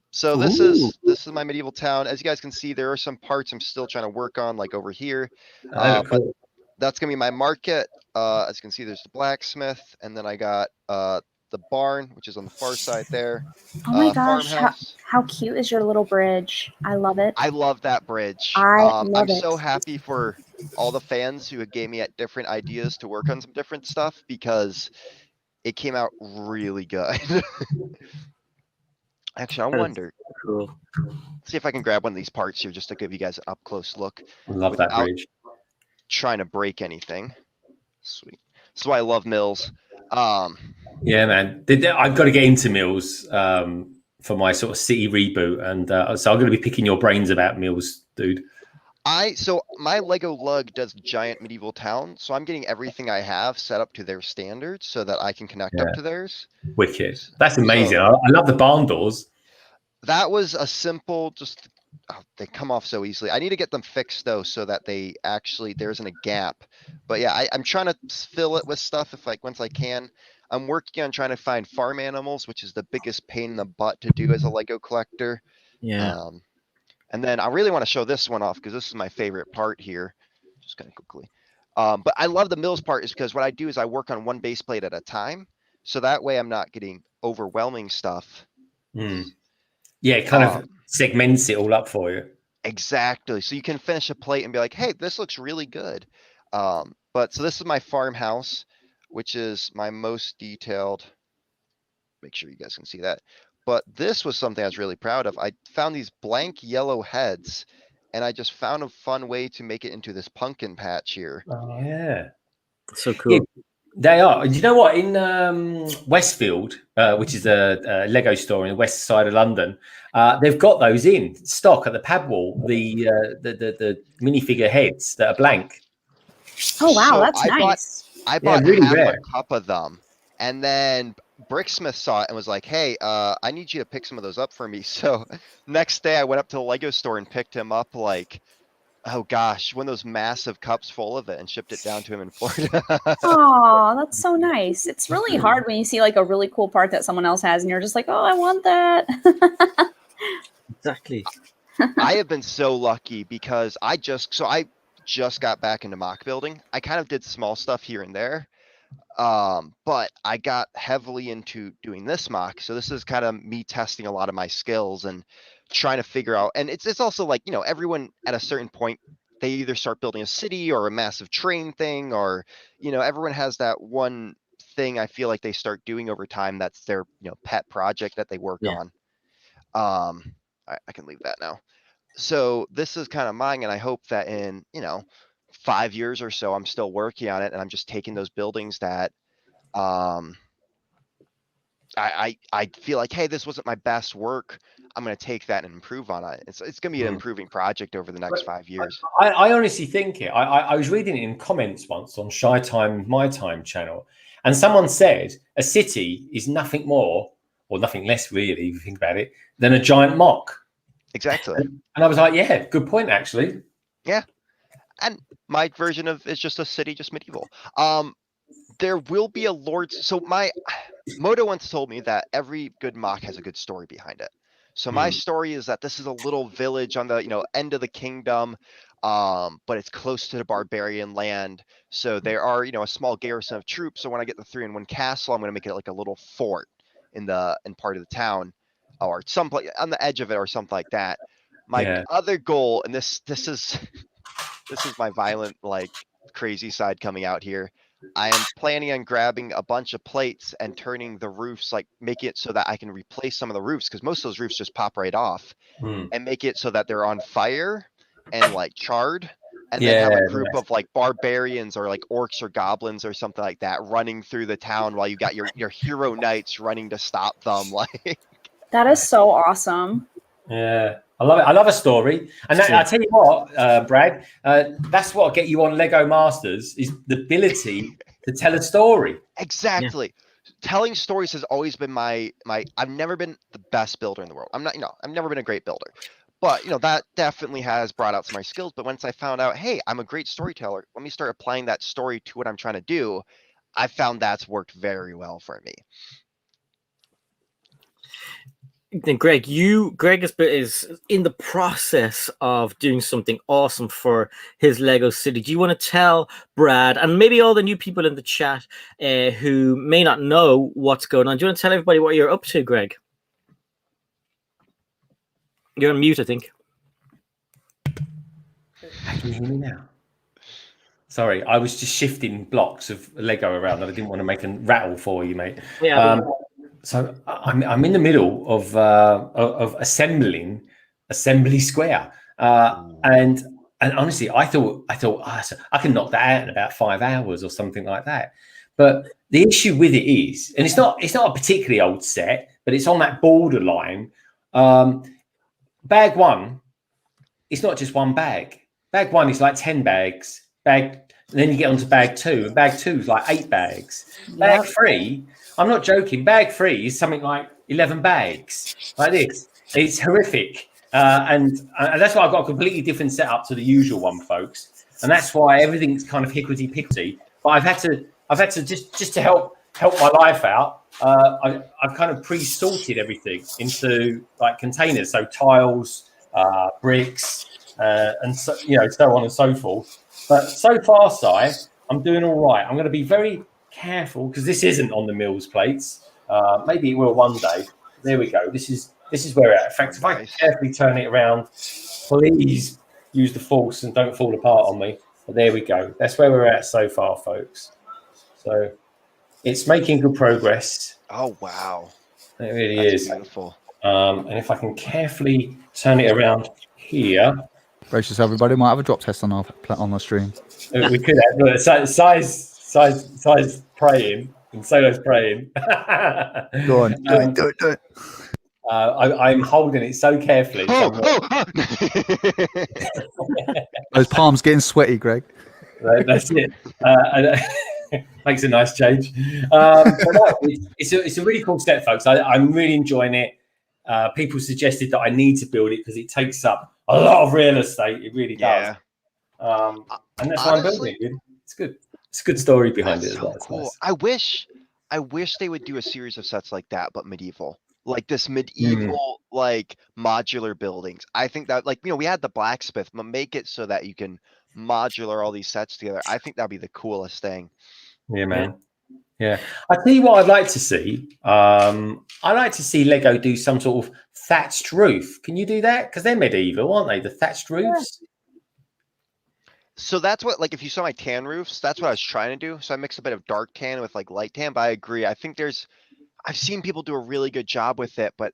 So this is my medieval town. As you guys can see, there are some parts I'm still trying to work on, like over here. But that's gonna be my market. As you can see, there's the blacksmith, and then I got the barn, which is on the far side there. Oh my gosh, how cute is your little bridge? I love it. I love that bridge. I'm so happy for all the fans who gave me different ideas to work on some different stuff, because it came out really good. Actually, I wonder. Cool. See if I can grab one of these parts here just to give you guys an up close look. I love that bridge. Trying to break anything. Sweet. So I love Mills. Yeah, man. I've got to get into Mills for my sort of city reboot, and so I'm going to be picking your brains about Mills, dude. So my Lego Lug does giant medieval town, so I'm getting everything I have set up to their standards so that I can connect up to theirs. Wicked. That's amazing. So, I love the barn doors. that was a simple, just they come off so easily. I need to get them fixed though, so that they actually there isn't a gap. But yeah, I'm trying to fill it with stuff if like once I can. I'm working on trying to find farm animals, which is the biggest pain in the butt to do as a Lego collector. Yeah. And then I really want to show this one off because this is my favorite part here. Just kind of quickly. But I love the mills part is because what I do is I work on one base plate at a time. So that way I'm not getting overwhelming stuff. Yeah, it kind of segments it all up for you. Exactly. So you can finish a plate and be like, hey, this looks really good. But so this is my farmhouse, which is my most detailed. Make sure you guys can see that. But this was something I was really proud of. I found these blank yellow heads, and I just found a fun way to make it into this pumpkin patch here. Oh, yeah. So cool. Yeah, they are. Do you know what? In Westfield, which is a Lego store in the west side of London, they've got those in stock at the pad wall, the minifigure heads that are blank. Oh wow, So that's nice. I bought really half rare. a cup of them, and then Bricksmith saw it and was like, hey, I need you to pick some of those up for me. So next day I went up to the Lego store and picked him up like, oh gosh, one of those massive cups full of it and shipped it down to him in Florida. Oh, that's so nice. It's really hard when you see like a really cool part that someone else has and you're just like, oh, I want that. Exactly. I have been so lucky because I just got back into mock building. I kind of did small stuff here and there. But I got heavily into doing this mock. So this is kind of me testing a lot of my skills and trying to figure out, and it's also like, you know, everyone at a certain point, they either start building a city or a massive train thing, or, you know, everyone has that one thing I feel like they start doing over time. That's their, you know, pet project that they work on. I can leave that now. So this is kind of mine. And I hope that in, you know, 5 years or so, I'm still working on it and I'm just taking those buildings that, I feel like, hey, this wasn't my best work. I'm going to take that and improve on it. It's going to be an improving project over the next 5 years. I honestly think it. I was reading it in comments once on Shy Time, My Time channel, and someone said a city is nothing more or nothing less, really, if you think about it, than a giant mock. Exactly. And I was like, yeah, good point, actually. Yeah. And my version of it's just a city, just medieval. There will be a lord's. So my Moto once told me that every good mock has a good story behind it. So my story is that this is a little village on the, you know, end of the kingdom, but it's close to the barbarian land. So there are, you know, a small garrison of troops. So when I get the 3-in-1 castle, I'm going to make it like a little fort in part of the town, or someplace on the edge of it, or something like that. My other goal, and this is my violent, like, crazy side coming out here. I am planning on grabbing a bunch of plates and turning the roofs, like making it so that I can replace some of the roofs, because most of those roofs just pop right off, and make it so that they're on fire and like charred, and then have a group of like barbarians or like orcs or goblins or something like that running through the town while you got your hero knights running to stop them. Like, that is so awesome. Yeah, I love it. I love a story, and I tell you what, Brad, that's what get you on Lego Masters is the ability to tell a story. Exactly. Yeah. Telling stories has always been my. I've never been the best builder in the world. I'm not, you know, I've never been a great builder, but you know that definitely has brought out some of my skills. But once I found out, hey, I'm a great storyteller, let me start applying that story to what I'm trying to do. I found that's worked very well for me. Then Greg is in the process of doing something awesome for his Lego city. Do you want to tell Brad and maybe all the new people in the chat who may not know what's going on? Do you want to tell everybody what you're up to, Greg? You're on mute, I think. Can you hear me now? Sorry, I was just shifting blocks of Lego around. I didn't want to make a rattle for you, mate. Yeah. So I'm in the middle of assembling Assembly Square, and honestly, I thought I can knock that out in about 5 hours or something like that. But the issue with it is, and it's not a particularly old set, but it's on that borderline. Bag one, it's not just one bag. Bag 1 is like 10 bags. And then you get onto bag 2, and bag 2 is like 8 bags. Bag 3, I'm not joking. Bag 3 is something like 11 bags, like this. It's horrific, and that's why I've got a completely different setup to the usual one, folks. And that's why everything's kind of hickety pickledy. But I've had to just to help my life out. I've kind of pre-sorted everything into like containers, so tiles, bricks, and so, so on and so forth. But so far, Si, I'm doing all right. I'm going to be very careful because this isn't on the Mills plates. Maybe it will one day. There we go. This is where we're at. In fact, if I carefully turn it around, please use the force and don't fall apart on me. But there we go. That's where we're at so far, folks. So it's making good progress. Oh, wow. It really That's is. beautiful. And if I can carefully turn it around here. Brace yourself, everybody. Might have a drop test on our stream. We could have. Look, size praying and Solo's praying. Go on. Do it. I'm holding it so carefully. Those palms getting sweaty, Greg. That's it. Makes a nice change. But no, it's a really cool set, folks. I'm really enjoying it. People suggested that I need to build it because it takes up a lot of real estate. It really does. And that's why I'm building it. It's good. It's a good story behind it as well. Cool. Nice. I wish they would do a series of sets like that, but medieval. Like this medieval, like modular buildings. I think that, like, we had the blacksmith, but make it so that you can modular all these sets together. I think that'd be the coolest thing. Yeah, man. Yeah. I tell you what I'd like to see. I'd like to see Lego do some sort of thatched roof. Can you do that? Because they're medieval, aren't they? The thatched roofs. So that's what, like, if you saw my tan roofs, that's what I was trying to do. So I mixed a bit of dark tan with like light tan, but I agree. I think I've seen people do a really good job with it, but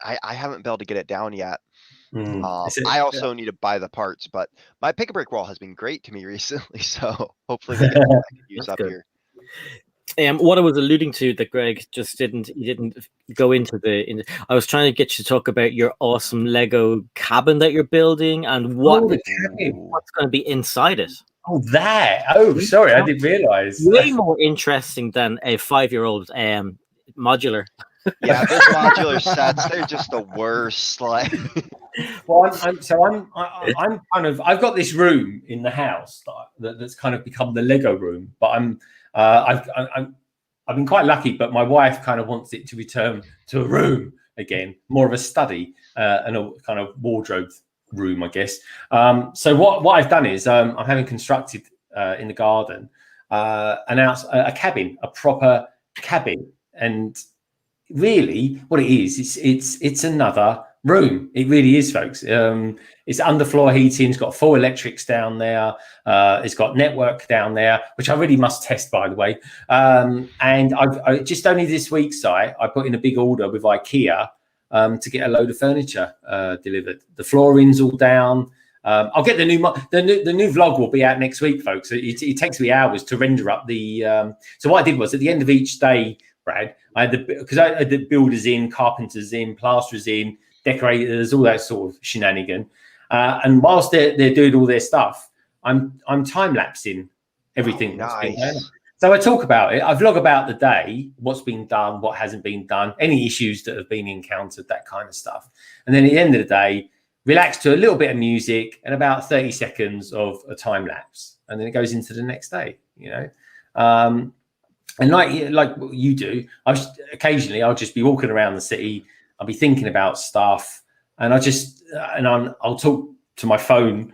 I haven't been able to get it down yet. I also need to buy the parts, but my pick a brick wall has been great to me recently. So hopefully we can use up here. What I was alluding to that Greg just didn't go into I was trying to get you to talk about your awesome Lego cabin that you're building and what's going to be inside it. Oh, that. Oh, sorry, I didn't realize. Way more interesting than a 5-year-old modular. Yeah, those modular sets, they're just the worst. Like, well, I'm kind of, I've got this room in the house that's kind of become the Lego room, but I've been quite lucky, but my wife kind of wants it to return to a room again, more of a study and a kind of wardrobe room, I guess. So what I've done is I'm having constructed in the garden a cabin, a proper cabin, and really what it is, it's another room. It really is, folks. It's underfloor heating. It's got 4 electrics down there. It's got network down there, which I really must test, by the way. And I just only this week, I put in a big order with IKEA to get a load of furniture delivered. The flooring's all down. I'll get the new vlog will be out next week, folks. It takes me hours to render up the. So what I did was at the end of each day, Brad, I had the builders in, carpenters in, plasterers in, decorators, all that sort of shenanigan. And whilst they're doing all their stuff, I'm time lapsing everything that's been done. So I talk about it. I vlog about the day, what's been done, what hasn't been done, any issues that have been encountered, that kind of stuff. And then at the end of the day, relax to a little bit of music and about 30 seconds of a time lapse, and then it goes into the next day. And like what you do, occasionally I'll just be walking around the city. I'll be thinking about stuff, and I'll talk to my phone,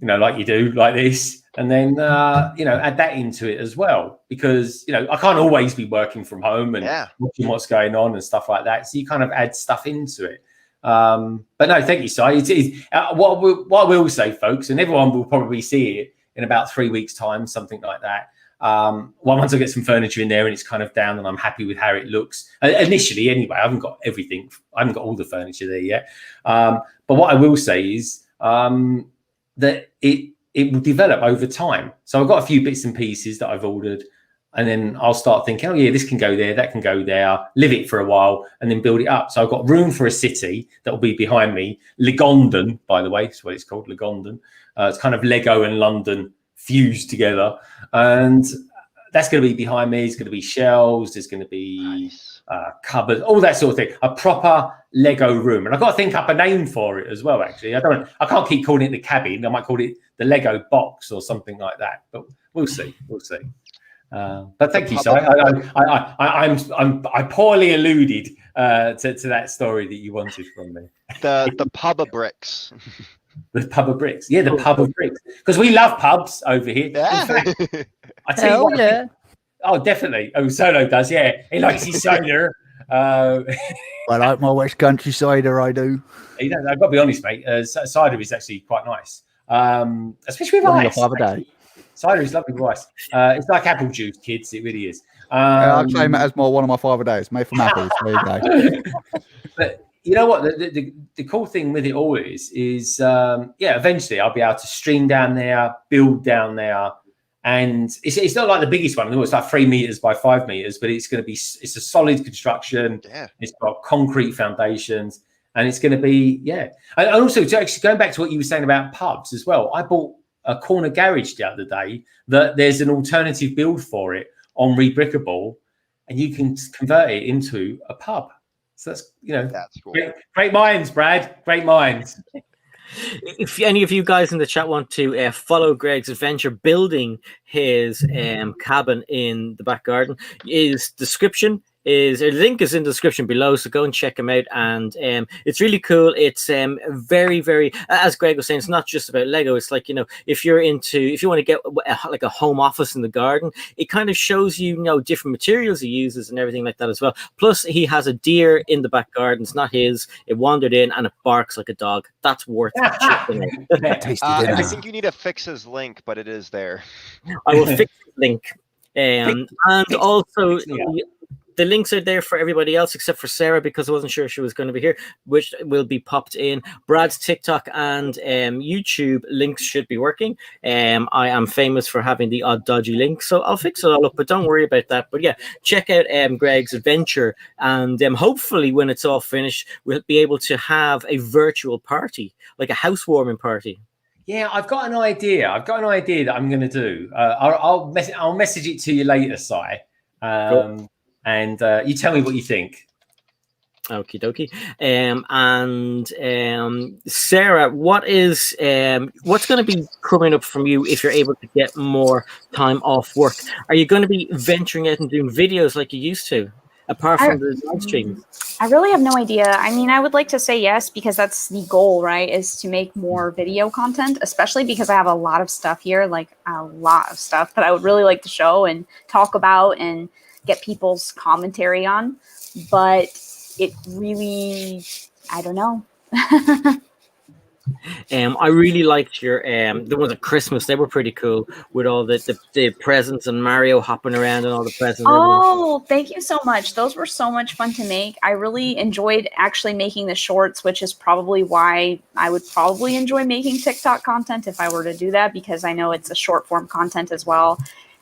like you do, like this, and then add that into it as well, because I can't always be working from home and watching what's going on and stuff like that. So you kind of add stuff into it. But no, thank you, Si. What I will say, folks, and everyone will probably see it in about 3 weeks' time, something like that. Once I get some furniture in there and it's kind of down and I'm happy with how it looks initially, anyway. I haven't got everything. I haven't got all the furniture there yet. But what I will say is that it will develop over time. So I've got a few bits and pieces that I've ordered, and then I'll start thinking, oh yeah, this can go there, that can go there, live it for a while, and then build it up. So I've got room for a city that will be behind me. Legondon, by the way, that's what it's called, Legondon. It's kind of Lego and London fused together, and that's going to be behind me. It's going to be shelves. There's going to be cupboards, all that sort of thing. A proper Lego room, and I've got to think up a name for it as well. Actually, I can't keep calling it the cabin. I might call it the Lego box or something like that. But we'll see. We'll see. But thank you. So I poorly alluded to that story that you wanted from me. The pub of bricks. The pub of bricks. Yeah, the pub of bricks. Because we love pubs over here. Yeah. In fact, I tell you what. yeah. Oh, definitely. Oh, Solo does. Yeah, he likes his cider. I like my West Country cider. I do. I've got to be honest, mate. Cider is actually quite nice, especially with ice. Cider is lovely with ice. It's like apple juice, kids. It really is. I claim it as one of my 5 a days, made from apples. There you go. But you know what? The cool thing with it all is eventually I'll be able to stream down there, build down there, and it's not like the biggest one. It's like 3 meters by 5 meters, but it's a solid construction. Yeah. It's got concrete foundations, and it's going to be And also, actually going back to what you were saying about pubs as well, I bought a corner garage the other day that there's an alternative build for it on Rebrickable, and you can convert it into a pub. So that's cool. Great minds, Brad. Great minds. If any of you guys in the chat want to follow Greg's adventure building his cabin in the back garden, his link is in the description below, so go and check him out. And it's really cool. It's very, very, as Greg was saying, it's not just about Lego. It's like, if you want to get like a home office in the garden, it kind of shows you, different materials he uses and everything like that as well. Plus, he has a deer in the back garden. It's not his. It wandered in and it barks like a dog. That's worth checking out. I think you need to fix his link, but it is there. I will fix the link. And also, the links are there for everybody else except for Sarah, because I wasn't sure she was going to be here, which will be popped in. Brad's TikTok and YouTube links should be working. I am famous for having the odd dodgy link, so I'll fix it all up, but don't worry about that. But yeah, check out Greg's adventure, and hopefully when it's all finished, we'll be able to have a virtual party, like a housewarming party. Yeah, I've got an idea. That I'm going to do. I'll message it to you later, Si. Cool. And you tell me what you think. Okie dokie. Sarah, what's going to be coming up from you if you're able to get more time off work? Are you going to be venturing out and doing videos like you used to, apart from the live streams? I really have no idea. I mean, I would like to say yes, because that's the goal, right? Is to make more video content, especially because I have a lot of stuff here, like a lot of stuff that I would really like to show and talk about and get people's commentary on, but it really, I don't know. I really liked your the ones at Christmas. They were pretty cool with all the presents and Mario hopping around and all the presents. Oh, thank you so much. Those were so much fun to make. I really enjoyed actually making the shorts, which is probably why I would probably enjoy making TikTok content if I were to do that, because I know it's a short form content as well.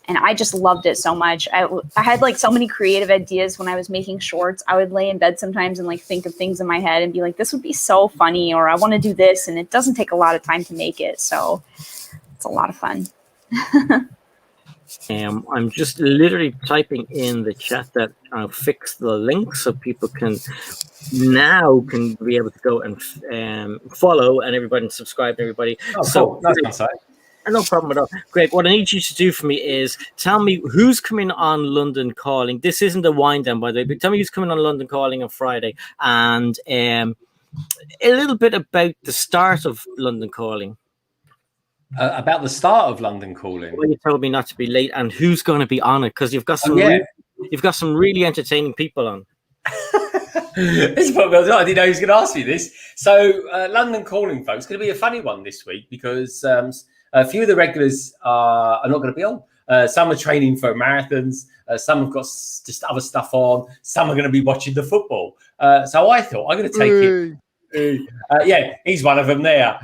And I just loved it so much. I had like so many creative ideas when I was making shorts. I would lay in bed sometimes and like think of things in my head and be like, this would be so funny, or I want to do this. And it doesn't take a lot of time to make it. So it's a lot of fun. I'm just literally typing in the chat that I'll fix the link so people can be able to go and follow and everybody and subscribe to everybody. Oh, so cool. Nice. No problem at all. Greg, what I need you to do for me is tell me who's coming on London Calling. This isn't a wind down, by the way, but tell me who's coming on London Calling on Friday, and a little bit about the start of London Calling. About the start of London Calling. Well, you told me not to be late, and who's going to be on it, because you've got some really entertaining people on. I didn't know he was going to ask me this. So London Calling, folks, going to be a funny one this week, because a few of the regulars are not going to be on. Some are training for marathons. Some have got just other stuff on. Some are going to be watching the football. So I thought I'm going to take it. He's one of them there.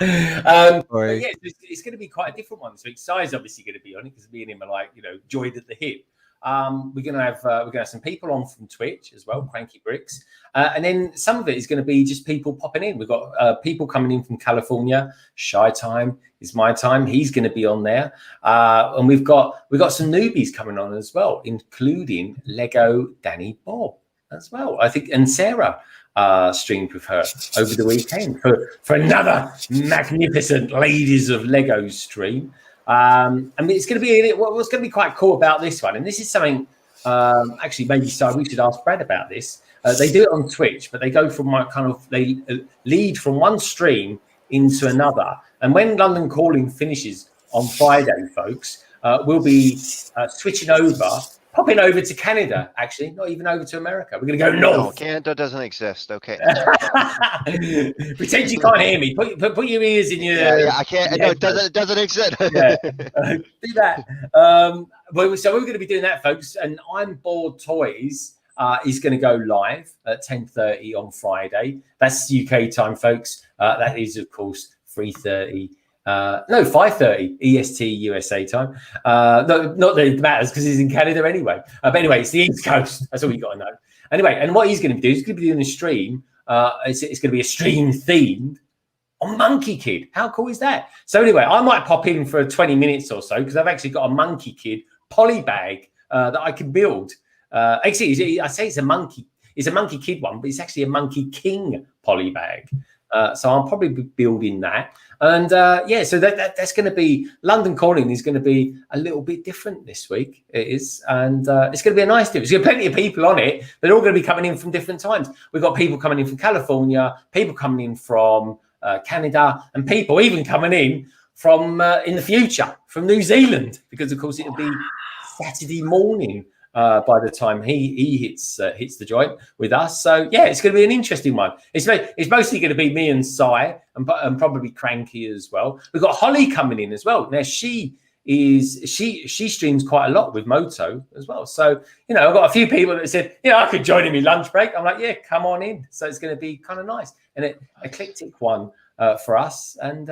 It's going to be quite a different one this week. Si's obviously going to be on it because me and him are like, joined at the hip. we're gonna have some people on from Twitch as well, Cranky Bricks, and then some of it is going to be just people popping in. We've got people coming in from California. Shy Time is my time. He's going to be on there, and we've got some newbies coming on as well, including Lego Danny Bob as well. I think, and Sarah streamed with her over the weekend for another magnificent Ladies of Lego stream. I mean, it's going to be what's going to be quite cool about this one, and this is something actually maybe we should ask Brad about this. They do it on Twitch, but they go from they lead from one stream into another. And when London Calling finishes on Friday, folks, we'll be switching over. Popping over to Canada, actually, not even over to America. We're going to go north. No, Canada doesn't exist. Okay. Pretend you can't hear me. Put your ears in your. Yeah, I can't. No, it doesn't exist. Yeah, do that. So we're going to be doing that, folks. And I'm Bored Toys is going to go live at 10:30 on Friday. That's UK time, folks. That is, of course, 3:30. No, 5:30 EST USA time. No, not that it matters because he's in Canada anyway. But anyway, it's the East Coast. That's all you got to know. Anyway, and what he's going to do, he's going to be doing a stream. It's going to be a stream themed on Monkey Kid. How cool is that? So anyway, I might pop in for 20 minutes or so because I've actually got a Monkey Kid polybag that I can build. Actually, I say it's a Monkey Kid one, but it's actually a Monkey King polybag. So I'll probably be building that. And so that's going to be London Calling is going to be a little bit different this week. It is, and it's going to be a nice difference. There's plenty of people on it. They're all going to be coming in from different times. We've got people coming in from California, people coming in from Canada, and people even coming in from in the future from New Zealand, because of course it'll be Saturday morning. By the time he hits the joint with us. So yeah, it's going to be an interesting one. It's mostly going to be me and Si and probably Cranky as well. We've got Holly coming in as well. Now she streams quite a lot with Moto as well. So I've got a few people that said I could join him in lunch break. I'm like, yeah, come on in. So it's going to be kind of nice and an eclectic one for us, and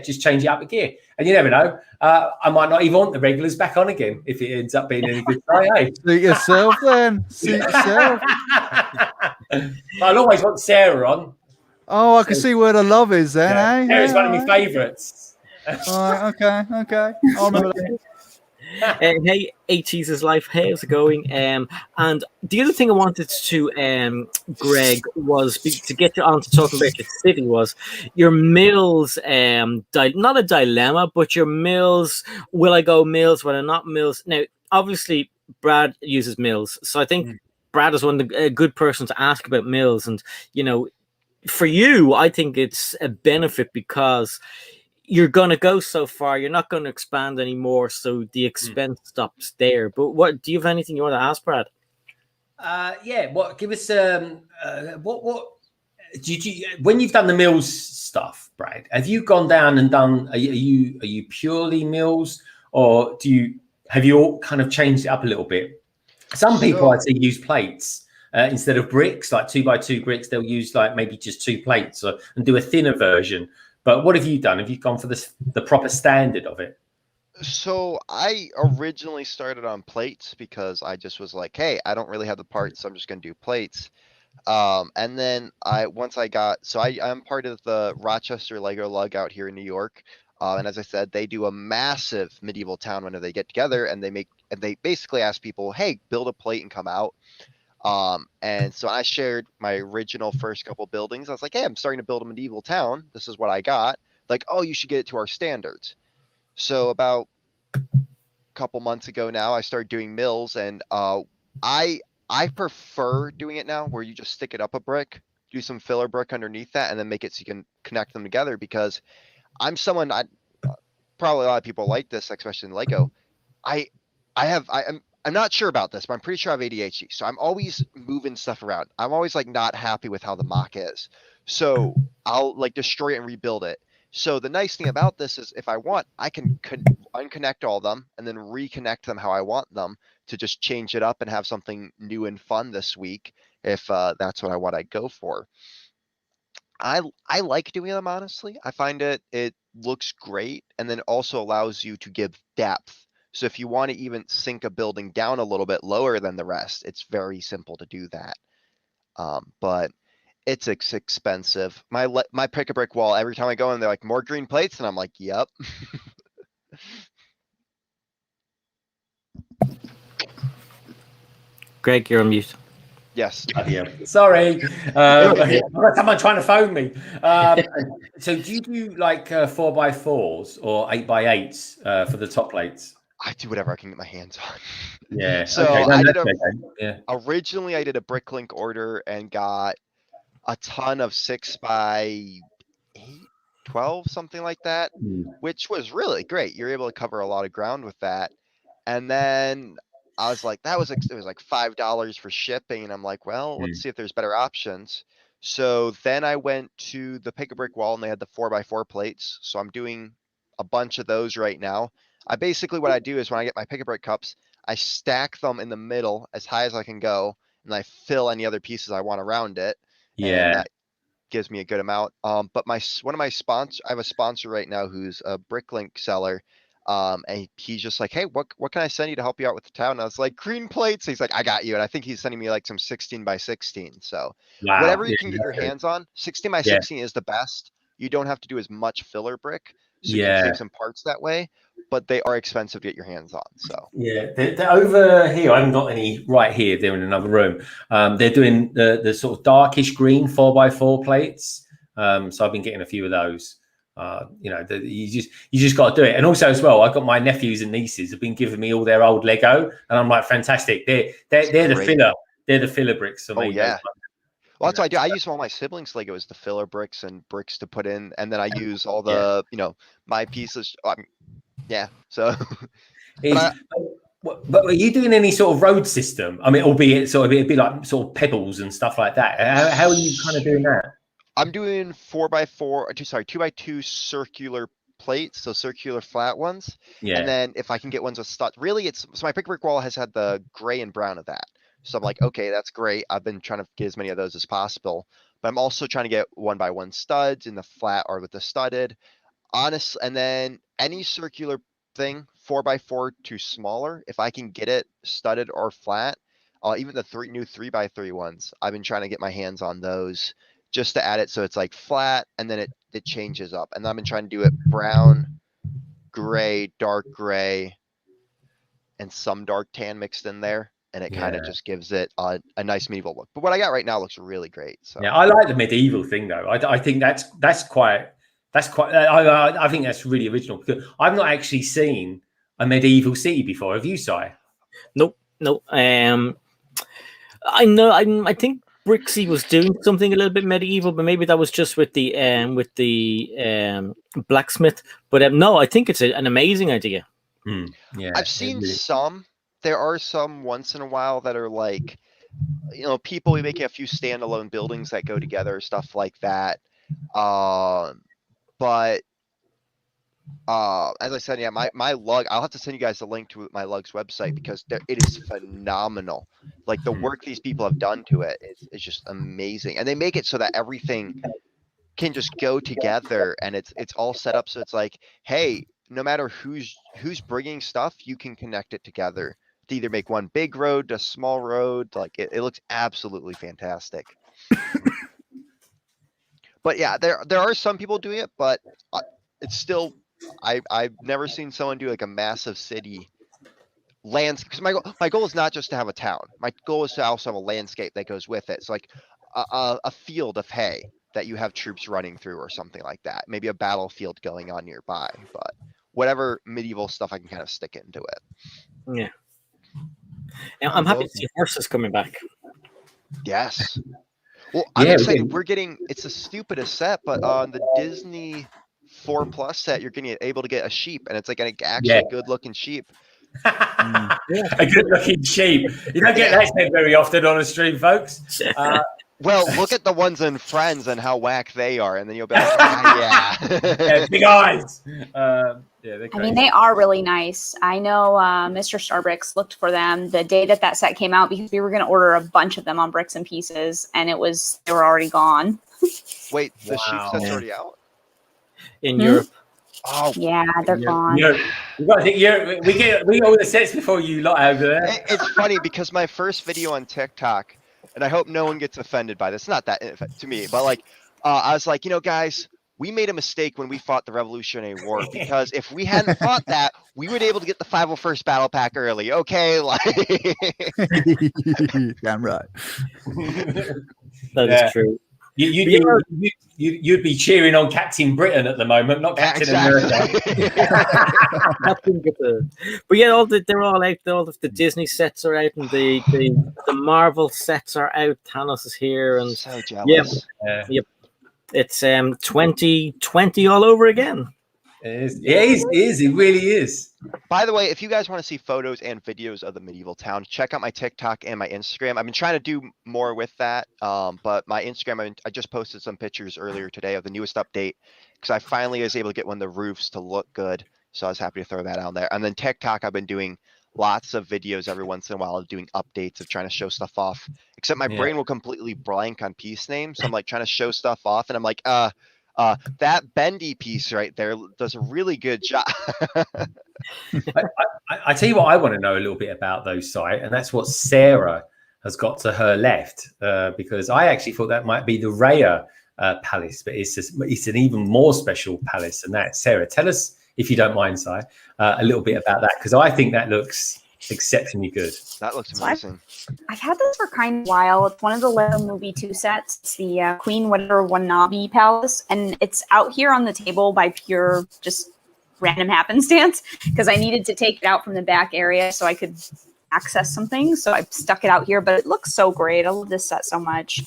just change it up a gear. And you never know, I might not even want the regulars back on again if it ends up being any good. Suit yourself then. Suit yourself. I'll always want Sarah on. Oh, I can see where the love is then, eh? Sarah's one of my favourites. All right, okay. I'll remember that. Hey, 80s is life. How's it going? And the other thing I wanted to, Greg, was to get you on to talking about your city was your mills. Not a dilemma, but your mills. Will I go mills? Will I not mills? Now, obviously, Brad uses mills, so I think Brad is a good person to ask about mills. And for you, I think it's a benefit because you're going to go so far, you're not going to expand anymore, so the expense stops there. But what do you have anything you want to ask, Brad? Give us what did you when you've done the mills stuff, Brad? Have you gone down and done? Are you purely mills, or have you all kind of changed it up a little bit? Some people I see use plates instead of bricks, like 2x2 bricks. They'll use like maybe just 2 plates and do a thinner version. But what have you done? Have you gone for the proper standard of it? So I originally started on plates because I just was like, hey, I don't really have the parts, so I'm just going to do plates. And then I'm part of the Rochester Lego Lug out here in New York. And as I said, they do a massive medieval town whenever they get together, and they basically ask people, hey, build a plate and come out. And so I shared my original first couple buildings. I was like, hey, I'm starting to build a medieval town. This is what I got. Like, oh, you should get it to our standards. So about a couple months ago now, I started doing mills, and I prefer doing it now where you just stick it up a brick, do some filler brick underneath that, and then make it so you can connect them together, because I'm someone, probably a lot of people like this, especially in Lego. I'm not sure about this, but I'm pretty sure I have ADHD. So I'm always moving stuff around. I'm always like not happy with how the mock is. So I'll like destroy it and rebuild it. So the nice thing about this is if I want, I can unconnect all of them and then reconnect them how I want them to just change it up and have something new and fun this week. If that's what I want to go for. I like doing them, honestly. I find it looks great, and then also allows you to give depth So if you want to even sink a building down a little bit lower than the rest, it's very simple to do that. But it's expensive. My pick a brick wall, every time I go in, they're like, more green plates, and I'm like, yep. Greg, you're on mute. Yes. Yeah. Sorry. Someone trying to phone me. So do you do like 4x4s or 8x8s for the top plates? I do whatever I can get my hands on. Yeah. So okay. I did originally I did a bricklink order and got a ton of 6x8, 12, something like that, which was really great. You're able to cover a lot of ground with that. And then I was like, it was like $5 for shipping. And I'm like, well, let's see if there's better options. So then I went to the pick a brick wall and they had the 4x4 plates. So I'm doing a bunch of those right now. What I do is when I get my pick a brick cups, I stack them in the middle as high as I can go, and I fill any other pieces I want around it. And that gives me a good amount. But one of my sponsors, I have a sponsor right now who's a bricklink seller. And he's just like, hey, what can I send you to help you out with the town? And I was like, green plates. He's like, I got you. And I think he's sending me like some 16x16. So whatever you can get your hands on, 16x16 is the best. You don't have to do as much filler brick. So you can save some parts that way, but they are expensive to get your hands on. So they're over here. I haven't got any right here. They're in another room. They're doing the sort of darkish green 4x4 plates. So I've been getting a few of those. You just got to do it. And also as well, I've got my nephews and nieces have been giving me all their old Lego, and I'm like, fantastic. They're the filler. They're the filler bricks for me. Oh yeah. Well, that's what I do. I use all my siblings' Lego as the filler bricks and bricks to put in, and then I use all the, my pieces. Yeah. So. But are you doing any sort of road system? I mean, albeit it'd be like sort of pebbles and stuff like that. How are you kind of doing that? I'm doing 2x2 circular plates, so circular flat ones. Yeah. And then if I can get ones with studs, really so my pick brick wall has had the gray and brown of that. So I'm like, okay, that's great. I've been trying to get as many of those as possible, but I'm also trying to get 1x1 studs in the flat or with the studded. Honestly, and then any circular thing, 4x4 to smaller, if I can get it studded or flat, even the new 3x3 ones, I've been trying to get my hands on those just to add it so it's like flat, and then it changes up. And I've been trying to do it brown, gray, dark gray, and some dark tan mixed in there. And it kind of just gives it a nice medieval look. But what I got right now looks really great. So yeah, I like the medieval thing though. I think that's quite. I think that's really original because I've not actually seen a medieval city before. Have you, Si? Nope. I know. I think Brixie was doing something a little bit medieval, but maybe that was just with the blacksmith. But no, I think it's an amazing idea. Yeah, I've seen some. There are some once in a while that are like, people making a few standalone buildings that go together, stuff like that. But as I said, yeah, my lug, I'll have to send you guys the link to my lug's website because it is phenomenal. Like the work these people have done to it is just amazing. And they make it so that everything can just go together and it's all set up. So it's like, hey, no matter who's bringing stuff, you can connect it together to either make one big road, a small road. Like it looks absolutely fantastic. But yeah, there are some people doing it, but it's still, I've never seen someone do like a massive city landscape. Because my goal is not just to have a town. My goal is to also have a landscape that goes with it. So like a field of hay that you have troops running through or something like that. Maybe a battlefield going on nearby, but whatever medieval stuff I can kind of stick into it. Yeah. Now, I'm happy to see horses coming back. Yes. Well, I'm excited. We're getting, it's the stupidest set, but on the Disney 4+ set, you're able to get a sheep, and it's like an actually good looking sheep. A good looking sheep. You don't get that said very often on a stream, folks. Well, look at the ones in Friends and how whack they are, and then you'll be like, yeah, big eyes. I mean, they are really nice. I know Mr. Starbricks looked for them the day that set came out because we were going to order a bunch of them on Bricks and Pieces, and they were already gone. Wait, the sheep set's already out? In Europe. Oh, Yeah, they're gone. You got to think we get all the sets before you lot over there. It's funny because my first video on TikTok, and I hope no one gets offended by this. Not that to me, but like, I was like, guys, we made a mistake when we fought the Revolutionary War because if we hadn't fought that, we would be able to get the 501st Battle Pack early. Okay, like. Damn right. That is true. You'd be cheering on Captain Britain at the moment, not Captain America. But yeah, they're all out. All of the Disney sets are out, and the Marvel sets are out. Thanos is here, and so jealous. Yep. It's 2020 all over again. It is. It really is. By the way, if you guys want to see photos and videos of the medieval town, check out my TikTok and my Instagram. I've been trying to do more with that, but my Instagram, I just posted some pictures earlier today of the newest update because I finally was able to get one of the roofs to look good. So I was happy to throw that on there. And then TikTok, I've been doing lots of videos every once in a while of doing updates of trying to show stuff off. Except my brain will completely blank on piece names. So I'm like trying to show stuff off, and I'm like, that bendy piece right there does a really good job. I tell you what I want to know a little bit about those sites, and that's what Sarah has got to her left, because I actually thought that might be the Rhea palace, but it's an even more special palace than that. Sarah, tell us, if you don't mind, Si, a little bit about that, because I think that looks exceptionally good. That looks amazing. I've had this for kind of a while. It's one of the LEGO Movie 2 sets. It's the Queen Whatever Wanabe Palace, and it's out here on the table by pure just random happenstance because I needed to take it out from the back area so I could access some things. So I stuck it out here, but it looks so great. I love this set so much.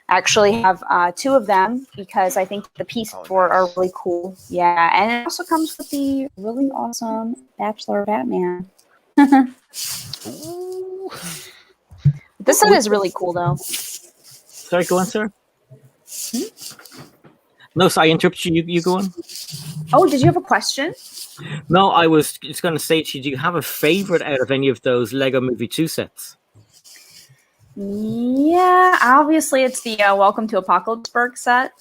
I actually have 2 of them because I think the pieces for it are really cool. Yeah, and it also comes with the really awesome Bachelor Batman. Ooh. This set is really cool, though. Sorry, go on, sir. No, sorry, I interrupted you. You go on. Oh, did you have a question? No, I was just going to say to you, do you have a favorite out of any of those LEGO Movie 2 sets? Yeah, obviously it's the Welcome to Apocalypseburg set.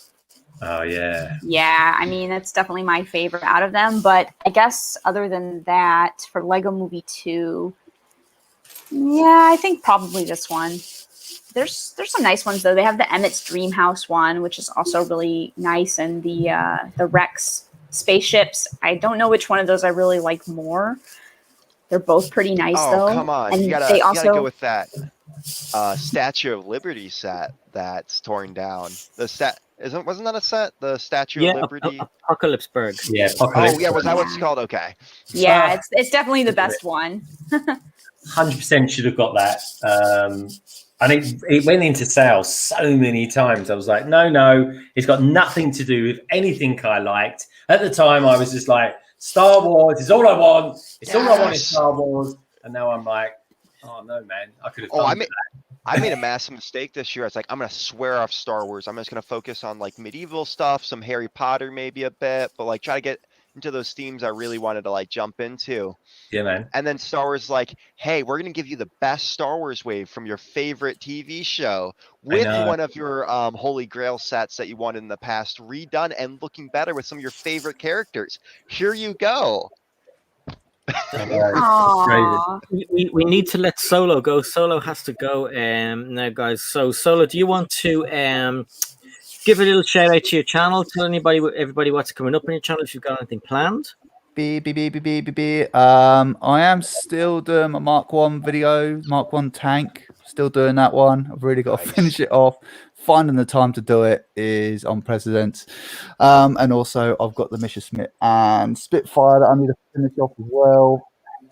Oh, yeah. Yeah, I mean, it's definitely my favorite out of them. But I guess other than that, for LEGO Movie 2, yeah, I think probably this one. There's some nice ones, though. They have the Emmett's Dreamhouse one, which is also really nice, and the Rex spaceships. I don't know which one of those I really like more. They're both pretty nice, though. Oh, come on. And you they gotta go with that Statue of Liberty set that's torn down. The set wasn't that a set? The Statue of Liberty? Apocalypseburg. Yeah, Apocalypseburg. Oh, yeah, was that what it's called? Okay. Yeah, it's definitely the best one. 100% should have got that. And it went into sale so many times. I was like, no, it's got nothing to do with anything I liked. At the time, I was just like, Star Wars is all I want. It's all I want is Star Wars. And now I'm like, oh, no, man. I could have done that. I made a massive mistake this year. I was like, I'm going to swear off Star Wars. I'm just going to focus on like medieval stuff, some Harry Potter maybe a bit, but like try to get into those themes I really wanted to like jump into. Yeah, man. And then Star Wars like, hey, we're going to give you the best Star Wars wave from your favorite TV show with one of your Holy Grail sets that you wanted in the past redone and looking better with some of your favorite characters. Here you go. We need to let Solo go. Solo has to go now, guys. So Solo, do you want to give a little shout out to your channel? Tell everybody what's coming up on your channel if you've got anything planned. I am still doing my Mark 1 video, Mark 1 tank. Still doing that one. I've really got to finish it off. Finding the time to do it is on precedence. And also I've got the Misha Smith and Spitfire that I need to finish off as well.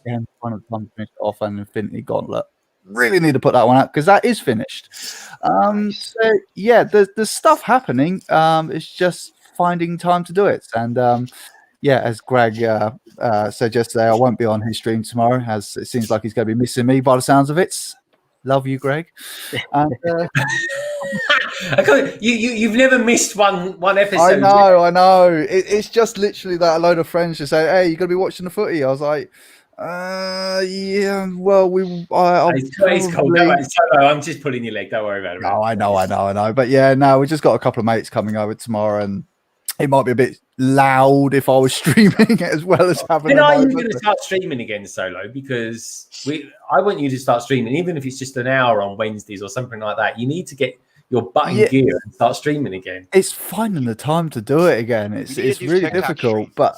And finding the time to finish it off, and Infinity Gauntlet. Really need to put that one out because that is finished. So yeah, there's stuff happening. It's just finding time to do it. And yeah, as Greg said yesterday, I won't be on his stream tomorrow, as it seems like he's going to be missing me by the sounds of it. Love you, Greg. And, you've never missed one episode. I know. It's just literally that a load of friends just say, "Hey, you're going to be watching the footy." I was like, yeah, well, it's cool. No, I'm just pulling your leg. Don't worry about it. No, I know. But yeah, no, we just got a couple of mates coming over tomorrow, and it might be a bit loud if I was streaming as well as having. When a are you moment. going to start streaming again, Solo? Because I want you to start streaming, even if it's just an hour on Wednesdays or something like that. You need to get your butt in gear and start streaming again. It's finding the time to do it again. It's really TikTok difficult, stream. but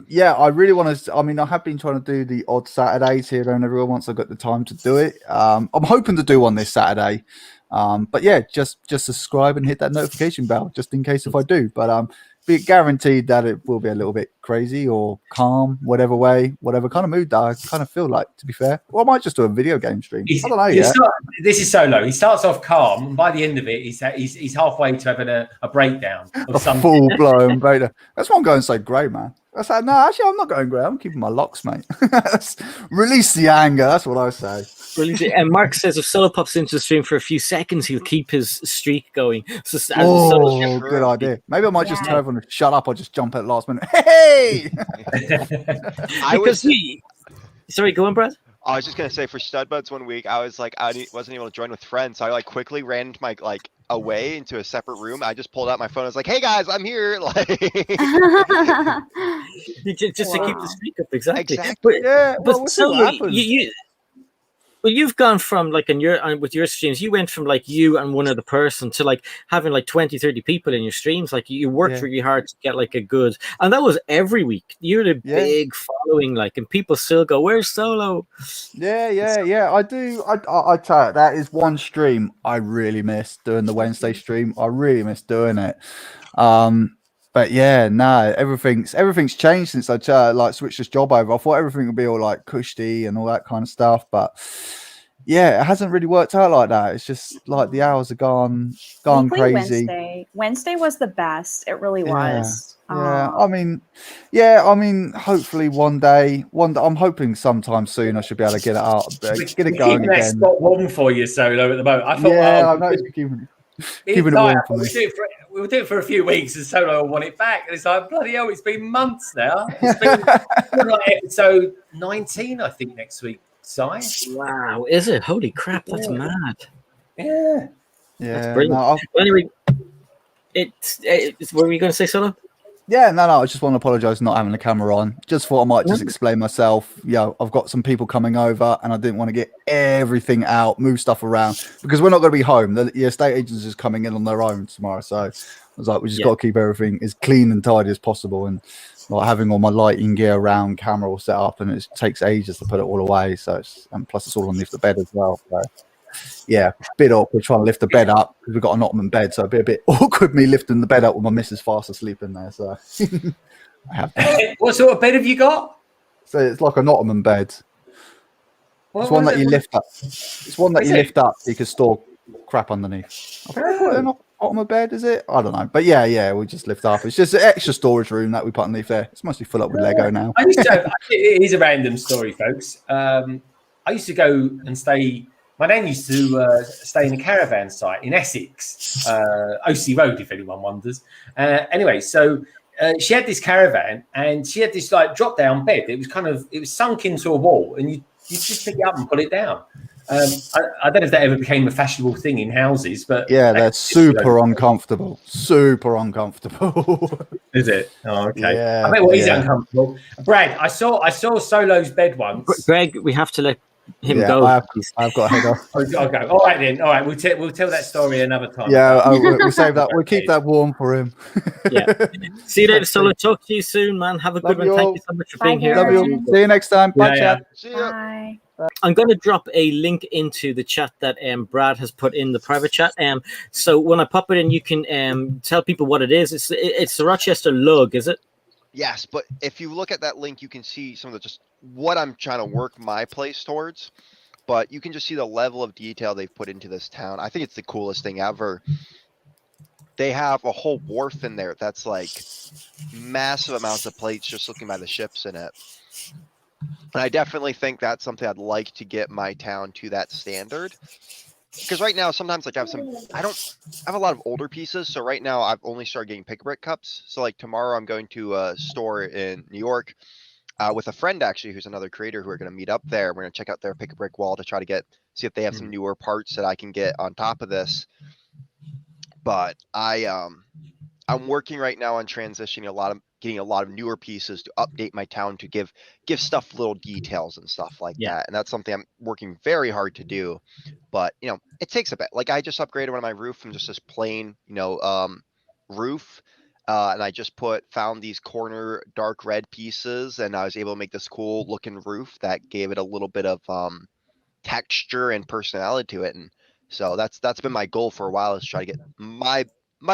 yeah, I really want to. I mean, I have been trying to do the odd Saturdays here and everywhere once I've got the time to do it. I'm hoping to do one this Saturday. But yeah, just subscribe and hit that notification bell just in case if I do. But be guaranteed that it will be a little bit crazy or calm, whatever way, whatever kind of mood that I kind of feel like, to be fair. Or I might just do a video game stream. I don't know yet. This is Solo. He starts off calm, and by the end of it, he's halfway to having a breakdown of some full-blown breakdown. That's why I'm going so grey, man. I said, no, actually, I'm not going grey. I'm keeping my locks, mate. Release the anger. That's what I say. And Mark says if Solo pops into the stream for a few seconds, he'll keep his streak going. So, good idea. Maybe I might just tell everyone to shut up or just jump at the last minute. Hey! Sorry, go on, Brad. I was just gonna say for Stud Buds one week, I was like, wasn't able to join with friends, so I like quickly ran into my away into a separate room. I just pulled out my phone. I was like, "Hey guys, I'm here!" Like, just to keep the streak up, exactly. Exactly. But Solo, you've gone from like with your streams, you went from like you and one other person to like having like 20, 30 people in your streams. Like you worked really hard to get like a good, and that was every week. You had a big following, like, and people still go, "Where's Solo?" Yeah. I do. I tell you, that is one stream I really miss doing, the Wednesday stream. I really miss doing it. But yeah, no, everything's changed since I like switched this job over. I thought everything would be all like cushy and all that kind of stuff, but yeah, it hasn't really worked out like that. It's just like the hours are gone crazy. Wednesday was the best. It really was. Yeah, I mean, hopefully one day, I'm hoping sometime soon I should be able to get it out, get it going again. That's not warm for you, Solo, at the moment. I thought, I know it's keeping it warm for me. We'll do it for a few weeks, and Solo will want it back. And it's like, bloody hell, it's been months now. It's been like episode 19, I think, next week. Si? Wow, is it? Holy crap, that's mad. Yeah. That's brilliant. Anyway, were we going to say Solo? Yeah, no, I just want to apologise for not having the camera on. Just thought I might just explain myself. I've got some people coming over and I didn't want to get everything out, move stuff around, because we're not going to be home. The estate agents is coming in on their own tomorrow. So I was like, we just got to keep everything as clean and tidy as possible. And like having all my lighting gear around, camera all set up, and it takes ages to put it all away. So and plus it's all underneath the bed as well. So yeah, bit awkward trying to lift the bed up because we've got an ottoman bed, so it'd be a bit awkward me lifting the bed up with my missus fast asleep in there. So I have that. What sort of bed have you got? So it's like an ottoman bed. It's one that you lift up. It's one that you lift up so you can store crap underneath. I think they call it an ottoman bed, is it? I don't know. But yeah, we just lift up. It's just an extra storage room that we put underneath there. It's mostly full up with Lego now. It is a random story, folks. I used to go and stay. My nan used to stay in a caravan site in Essex, OC Road, if anyone wonders. Anyway, so she had this caravan and she had this like drop down bed. It was sunk into a wall, and you just pick it up and put it down. I don't know if that ever became a fashionable thing in houses, but yeah, that's super uncomfortable. Super uncomfortable. Is it? Oh, okay. Yeah, I bet what is uncomfortable. Brad, I saw Solo's bed once. Greg, we have to let him go. I've got to head off. Okay. All right then. All right, we'll tell that story another time. Yeah, we'll save that. We'll keep that warm for him. Yeah. See you later, Solo. Talk to you soon, man. Have a good one. Thank you so much for being here. Love you. See you next time. Bye, chat. See ya. Bye. I'm going to drop a link into the chat that Brad has put in the private chat. So when I pop it in, you can tell people what it is. It's the Rochester lug, is it? Yes, but if you look at that link, you can see some of just what I'm trying to work my place towards. But you can just see the level of detail they've put into this town. I think it's the coolest thing ever. They have a whole wharf in there that's like massive amounts of plates just looking by the ships in it. And I definitely think that's something I'd like to get my town to that standard. Because right now, sometimes like I have a lot of older pieces. So right now I've only started getting pick-a-brick cups. So like tomorrow I'm going to a store in New York with a friend actually, who's another creator who are going to meet up there. We're going to check out their pick-a-brick wall to try to see if they have some newer parts that I can get on top of this. But I'm working right now on transitioning getting a lot of newer pieces to update my town to give stuff little details and stuff like Yeah. that. And that's something I'm working very hard to do. But it takes a bit. Like I just upgraded one of my roof from just this plain, roof. And I just found these corner dark red pieces, and I was able to make this cool looking roof that gave it a little bit of texture and personality to it. And so that's been my goal for a while, is to try to get my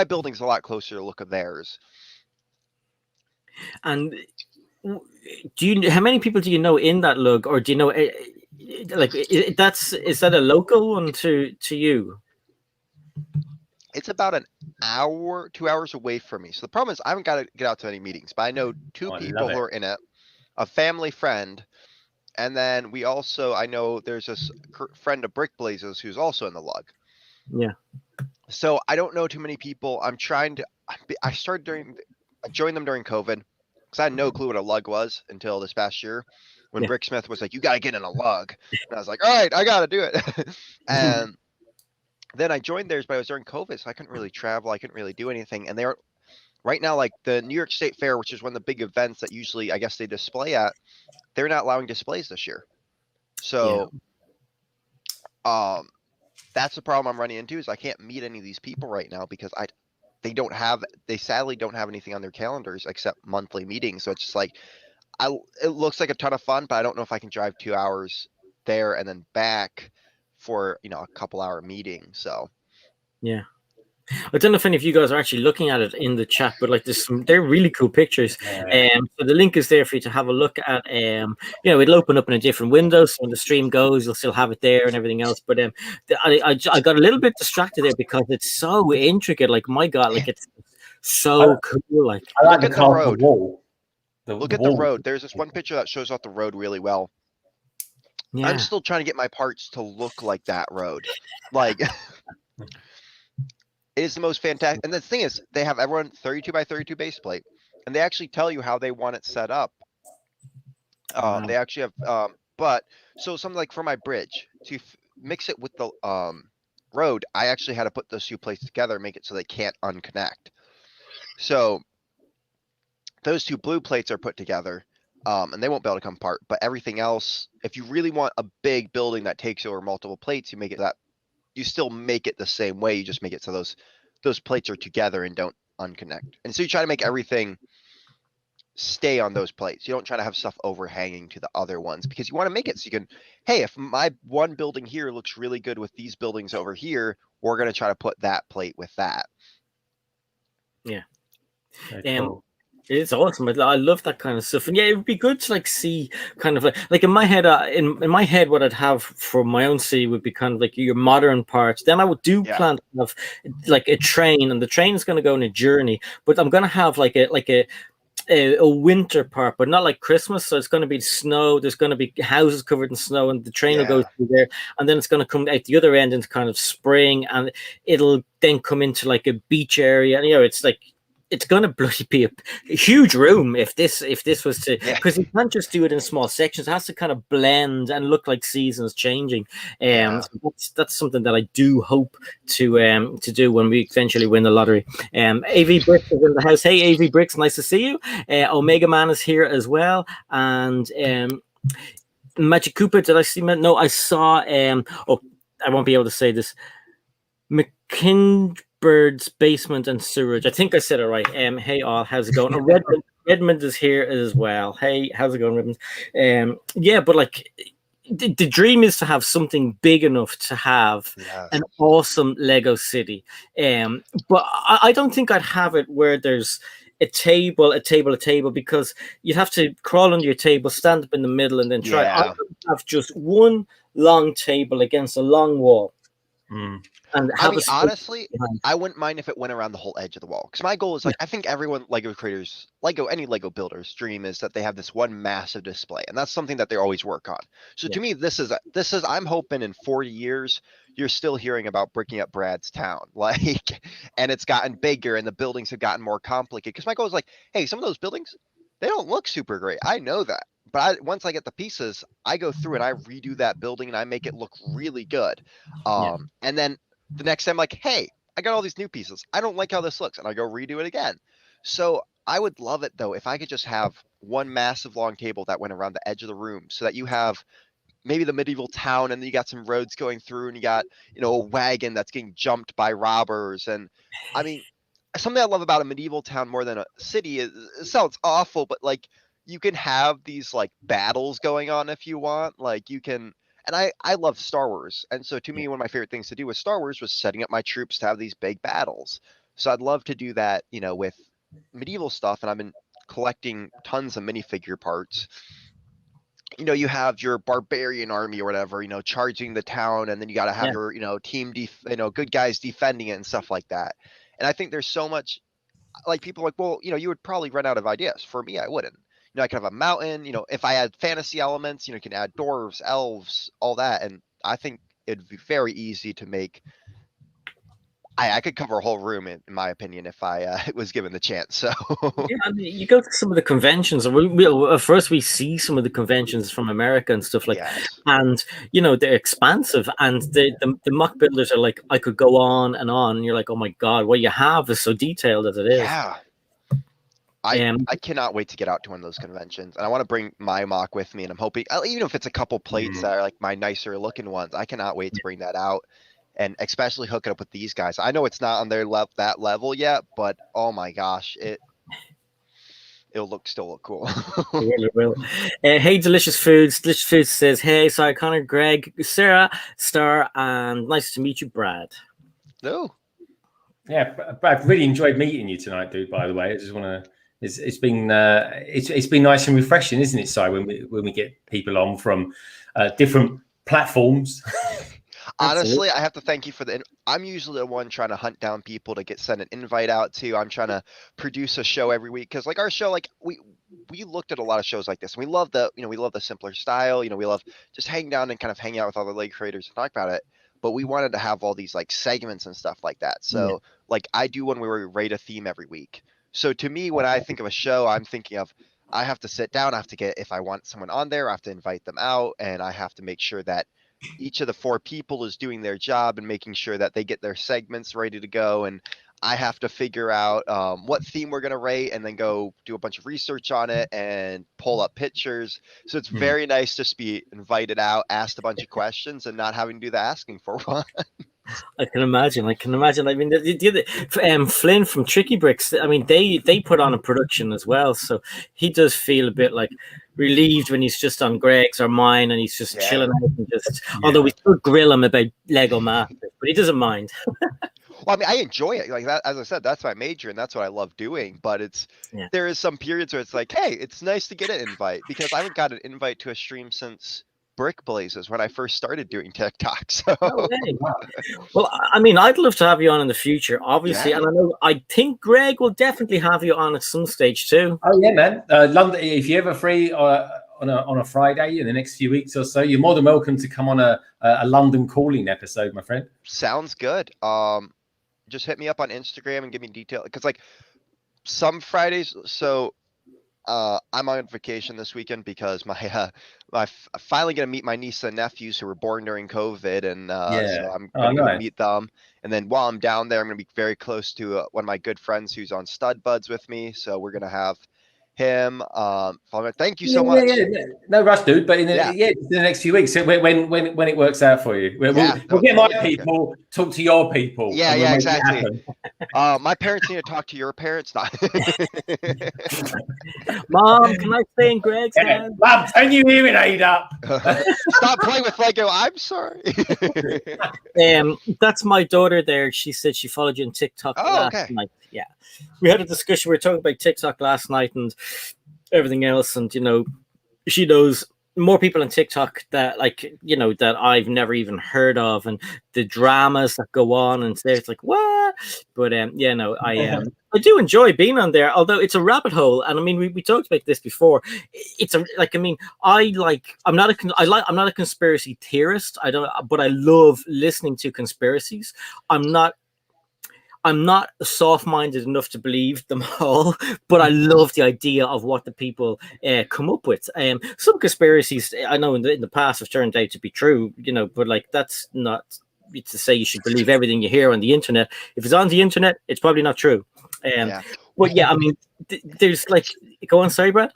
building's a lot closer to the look of theirs. And how many people do you know in that lug, or do you know like is that a local one to you? It's about an hour, 2 hours away from me. So the problem is I haven't got to get out to any meetings, but I know two I people love who it. are in it, a family friend, and then I know there's this friend of Brick Blazes who's also in the lug. Yeah. So I don't know too many people. I joined them during COVID because I had no clue what a lug was until this past year when Yeah. Bricksmith was like, "You got to get in a lug," and I was like, "All right, I got to do it." And then I joined theirs, but it was during COVID, so I couldn't really travel. I couldn't really do anything. And they're right now, like the New York State Fair, which is one of the big events that usually I guess they display at, they're not allowing displays this year. So, that's the problem I'm running into, is I can't meet any of these people right now because they sadly don't have anything on their calendars except monthly meetings. So it's just like, it looks like a ton of fun, but I don't know if I can drive 2 hours there and then back for, a couple hour meeting. So Yeah. I don't know if any of you guys are actually looking at it in the chat, but like they're really cool pictures. So the link is there for you to have a look at. It'll open up in a different window, so when the stream goes, you'll still have it there and everything else. But I got a little bit distracted there because it's so intricate. Like, my God, like it's so cool. Like, I like Look the at the color of road. the wall. look at the road. There's this one picture that shows off the road really well. yeah, I'm still trying to get my parts to look like that road. Like, it is the most fantastic. And the thing is, they have everyone 32 by 32 base plate, and they actually tell you how they want it set up. Wow. They actually have, but so something like for my bridge to mix it with the road, I actually had to put those two plates together and make it so they can't unconnect. So those two blue plates are put together, and they won't be able to come apart. But everything else, if you really want a big building that takes over multiple plates, you still make it the same way. You just make it so those plates are together and don't unconnect. And so you try to make everything stay on those plates. You don't try to have stuff overhanging to the other ones, because you want to make it so you can, hey, if my one building here looks really good with these buildings over here, we're going to try to put that plate with that. Yeah. Very cool. It's awesome. I love that kind of stuff, and yeah, it would be good to like see kind of like in my head, in my head, what I'd have for my own city would be kind of like your modern parts. Then I would plan to have like a train, and the train is going to go on a journey, but I'm going to have like a winter part, but not like Christmas. So it's going to be snow. There's going to be houses covered in snow, and the train will go through there, and then it's going to come out the other end into kind of spring, and it'll then come into like a beach area. And it's like, it's going to bloody be a huge room if this was to, because you can't just do it in small sections. It has to kind of blend and look like seasons changing. So that's something that I do hope to do when we eventually win the lottery. AV Bricks is in the house. Hey, AV Bricks, nice to see you. Omega Man is here as well, and Magic Cooper. Did I see? No, I saw. I won't be able to say this. Bird's Basement and Sewerage. I think I said it right. Hey all, how's it going? Redmond is here as well. Hey, how's it going, Redmond? But like the dream is to have something big enough to have an awesome Lego city. But I don't think I'd have it where there's a table, because you'd have to crawl under your table, stand up in the middle, and then try. I would have just one long table against a long wall. And I mean, honestly, I wouldn't mind if it went around the whole edge of the wall. Because my goal is, like, I think everyone, any Lego builder's dream is that they have this one massive display. And that's something that they always work on. So to me, this is, I'm hoping in 40 years, you're still hearing about bricking up Brad's town. Like, and it's gotten bigger and the buildings have gotten more complicated. Because my goal is like, hey, some of those buildings, they don't look super great. I know that. But once I get the pieces, I go through and I redo that building and I make it look really good. And then the next time, like, hey, I got all these new pieces. I don't like how this looks. And I go redo it again. So I would love it though if I could just have one massive long table that went around the edge of the room so that you have maybe the medieval town and then you got some roads going through and you got, a wagon that's getting jumped by robbers. And I mean, something I love about a medieval town more than a city is, it sounds awful, but like you can have these like battles going on if you want. Like you can, and I love Star Wars. And so to me, one of my favorite things to do with Star Wars was setting up my troops to have these big battles. So I'd love to do that, with medieval stuff. And I've been collecting tons of minifigure parts. You have your barbarian army or whatever, charging the town, and then you got to have your, team, good guys defending it and stuff like that. And I think there's so much, like people are like, well, you would probably run out of ideas. For me, I wouldn't. I could have a mountain, if I had fantasy elements, you can add dwarves, elves, all that. And I think it'd be very easy to make. I could cover a whole room, in my opinion, if I was given the chance. So yeah, I mean, you go to some of the conventions, and first we see some of the conventions from America and stuff like, yes. And they're expansive, and the mock builders are like, I could go on, and you're like, oh my god, what you have is so detailed as it is. Yeah. I cannot wait to get out to one of those conventions, and I want to bring my mock with me. And I'm hoping, even if it's a couple plates that are like my nicer looking ones, I cannot wait to bring that out. And especially hook it up with these guys. I know it's not on their that level yet, but oh my gosh, it'll still look cool. It really will. Hey, Delicious Foods. Delicious Foods says, hey, sorry, Connor, Greg, Sarah, Star, and nice to meet you, Brad. No. Yeah, Brad, really enjoyed meeting you tonight, dude. By the way, I just want to. It's been nice and refreshing, isn't it, Si, when we get people on from different platforms. Honestly, I have to thank you for I'm usually the one trying to hunt down people to send an invite out to. I'm trying to produce a show every week because, like, our show, like we looked at a lot of shows like this. And we love the simpler style. We love just hang down and kind of hang out with other LEGO creators and talk about it. But we wanted to have all these like segments and stuff like that. So like I do one where we rate a theme every week. So to me, when I think of a show, I'm thinking of I have to sit down. I have to if I want someone on there, I have to invite them out, and I have to make sure that each of the 4 people is doing their job and making sure that they get their segments ready to go. And I have to figure out what theme we're going to rate and then go do a bunch of research on it and pull up pictures. So it's very nice to be invited out, asked a bunch of questions, and not having to do the asking for one. I can imagine. I mean, Flynn from Tricky Bricks, I mean, they put on a production as well. So he does feel a bit like relieved when he's just on Greg's or mine and he's just chilling out and just, although we still grill him about Lego Masters, but he doesn't mind. Well, I mean, I enjoy it. Like that, as I said, that's my major and that's what I love doing. But there is some periods where it's like, hey, it's nice to get an invite because I haven't got an invite to a stream since Brick Blazes when I first started doing TikTok. So well, I mean, I'd love to have you on in the future, obviously, and I think Greg will definitely have you on at some stage too. Oh yeah, man! London, if you're ever free on a Friday in the next few weeks or so, you're more than welcome to come on a London calling episode, my friend. Sounds good. Just hit me up on Instagram and give me detail because like some Fridays. So I'm on vacation this weekend because I'm finally going to meet my niece and nephews who were born during COVID, and so I'm going to meet them. And then while I'm down there, I'm going to be very close to one of my good friends who's on Stud Buds with me. So we're going to have him. Thank you so much. No rush, dude. But in the next few weeks, when it works out for you, we'll get my people, talk to your people. Yeah, exactly. My parents need to talk to your parents. Mom, can I stay in Greg's house? Mom, turn your hearing aid up. Stop playing with Lego. I'm sorry. That's my daughter there. She said she followed you on TikTok last night. Yeah. We had a discussion. We were talking about TikTok last night and everything else. And, she knows more people on TikTok that that I've never even heard of, and the dramas that go on and it's like, what? But I do enjoy being on there, although it's a rabbit hole. And I mean, we talked about this before. It's I'm not a conspiracy theorist. But I love listening to conspiracies. I'm not soft-minded enough to believe them all, but I love the idea of what the people come up with. Some conspiracies I know in the past have turned out to be true, but like that's not to say you should believe everything you hear on the internet. If it's on the internet, it's probably not true. Yeah. But yeah, I mean, there's like, go on, sorry, Brad.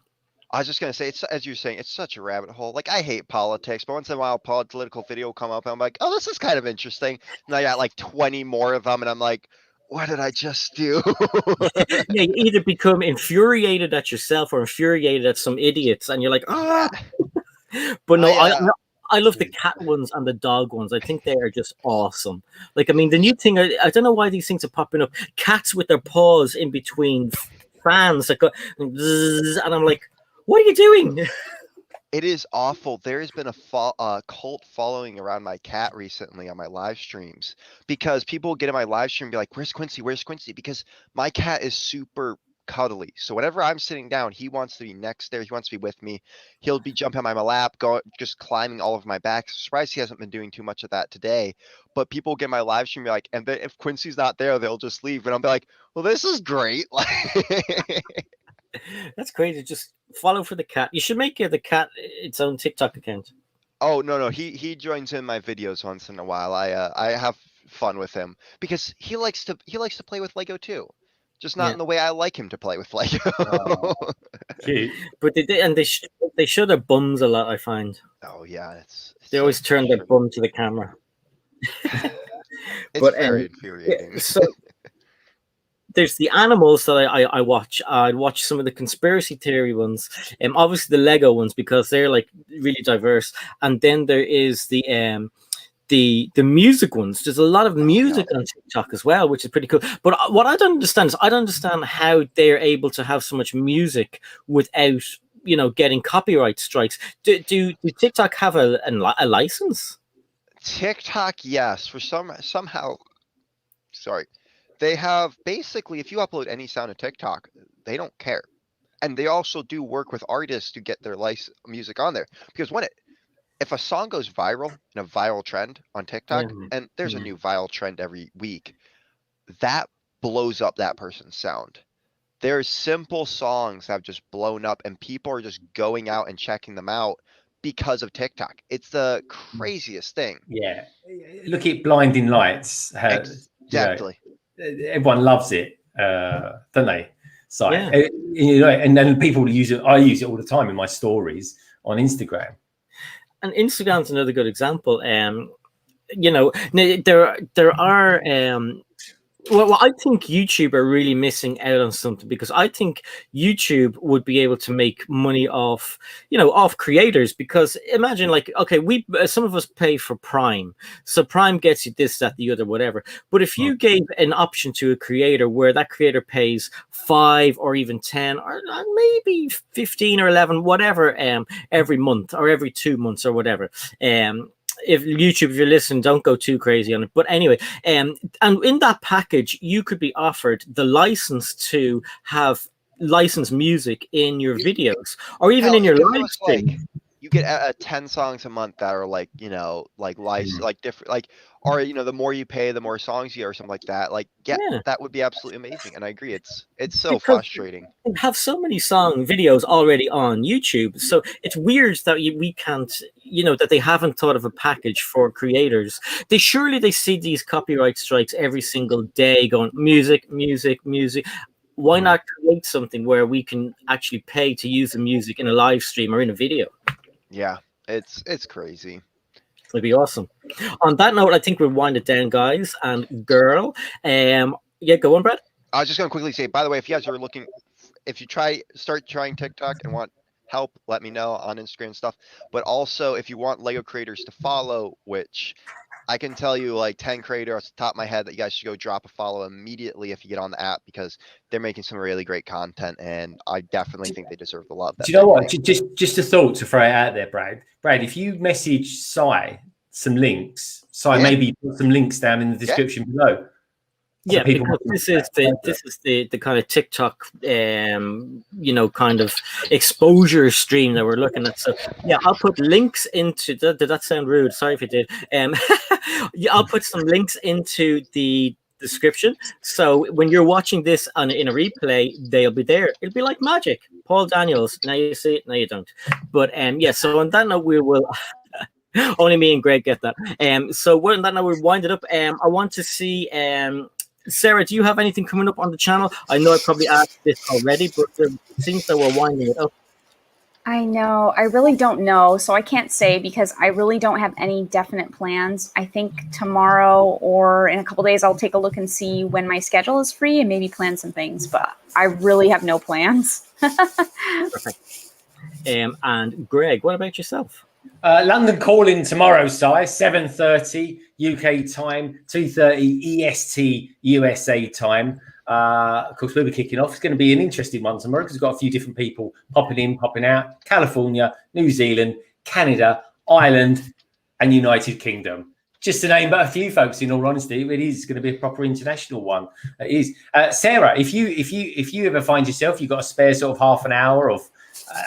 I was just gonna say, it's as you're saying, it's such a rabbit hole. Like I hate politics, but once in a while, a political video will come up, and I'm like, oh, this is kind of interesting. And I got like 20 more of them, and I'm like, what did I just do? Yeah, you either become infuriated at yourself or infuriated at some idiots, and you're like, ah. But no, I love the cat ones and the dog ones. I think they are just awesome. Like, I mean, the new thing, I don't know why these things are popping up. Cats with their paws in between fans that go, and I'm like, what are you doing? It is awful. There has been a cult following around my cat recently on my live streams because people get in my live stream and be like, where's Quincy? Where's Quincy? Because my cat is super cuddly. So whenever I'm sitting down, he wants to be next there. He wants to be with me. He'll be jumping on my lap, just climbing all over my back. Surprised he hasn't been doing too much of that today. But people get my live stream and be like, and then if Quincy's not there, they'll just leave. And I'll be like, well, this is great. That's crazy. Just follow for the cat. You should make the cat its own TikTok account. Oh no, he joins in my videos once in a while. I have fun with him because he likes to play with Lego too, just not in the way I like him to play with Lego. Cute. But they show their bums a lot, I find. Oh yeah, they always turn their bum to the camera. It's very infuriating. Yeah, so there's the animals that I watch. I watch some of the conspiracy theory ones, obviously the Lego ones because they're like really diverse. And then there is the music ones. There's a lot of music on TikTok as well, which is pretty cool. But what I don't understand is I don't understand how they're able to have so much music without getting copyright strikes. Do TikTok have a license? TikTok, yes. For somehow, sorry. They have basically, if you upload any sound to TikTok, they don't care. And they also do work with artists to get their music on there. Because if a song goes viral in a viral trend on TikTok, and there's a new viral trend every week, that blows up that person's sound. There's simple songs that have just blown up and people are just going out and checking them out because of TikTok. It's the craziest thing. Yeah. Look at Blinding Lights. Exactly. Everyone loves it, don't they? So, and then people use it. I use it all the time in my stories on Instagram. And Instagram's another good example. There are. Well, I think YouTube are really missing out on something because I think YouTube would be able to make money off creators. Because imagine, like, okay, some of us pay for Prime, so Prime gets you this, that, the other, whatever. But if you gave an option to a creator where that creator pays 5 or even 10 or maybe 15 or 11, whatever, every month or every 2 months or whatever, if you're listening, don't go too crazy on it. But anyway, and in that package, you could be offered the license to have licensed music in your videos or even in your live stream. You get 10 songs a month that are like, like different, like, or, the more you pay, the more songs you get or something like that. Like, that would be absolutely amazing. And I agree. It's so frustrating. We have so many song videos already on YouTube. So it's weird that we can't, that they haven't thought of a package for creators. They see these copyright strikes every single day going music. Why not create something where we can actually pay to use the music in a live stream or in a video? Yeah, it's crazy. It'd be awesome. On that note, I think we'll wind it down, guys and girl. Go on, Brad. I was just going to quickly say, by the way, if you guys are looking, if you start trying TikTok and want help, let me know on Instagram and stuff. But also, if you want Lego creators to follow, which I can tell you like 10 creators off the top of my head that you guys should go drop a follow immediately if you get on the app because they're making some really great content and I definitely think they deserve the love. Do you know what? Just a thought to throw it out there, Brad. Brad, if you message Sai some links, maybe put some links down in the description below. Yeah, because this is the kind of TikTok, kind of exposure stream that we're looking at. So yeah, I'll put links into. Did that sound rude? Sorry if it did. I'll put some links into the description. So when you're watching this in a replay, they'll be there. It'll be like magic. Paul Daniels. Now you see it. Now you don't. But So on that note, we will. Only me and Greg get that. So we're that now. We're winding up. I want to see. Sarah, do you have anything coming up on the channel? I know I probably asked this already, but it seems that we're winding it up. I know. I really don't know. So I can't say because I really don't have any definite plans. I think tomorrow or in a couple days, I'll take a look and see when my schedule is free and maybe plan some things. But I really have no plans. Perfect. And Greg, what about yourself? London calling tomorrow, Si, 7:30 UK time, 2:30 EST USA time. Of course, we'll be kicking off. It's going to be an interesting one tomorrow because we've got a few different people popping in, popping out. California, New Zealand, Canada, Ireland, and United Kingdom. Just to name but a few, folks. In all honesty, it is going to be a proper international one. It is. Sarah, if you ever find yourself, you've got a spare sort of half an hour of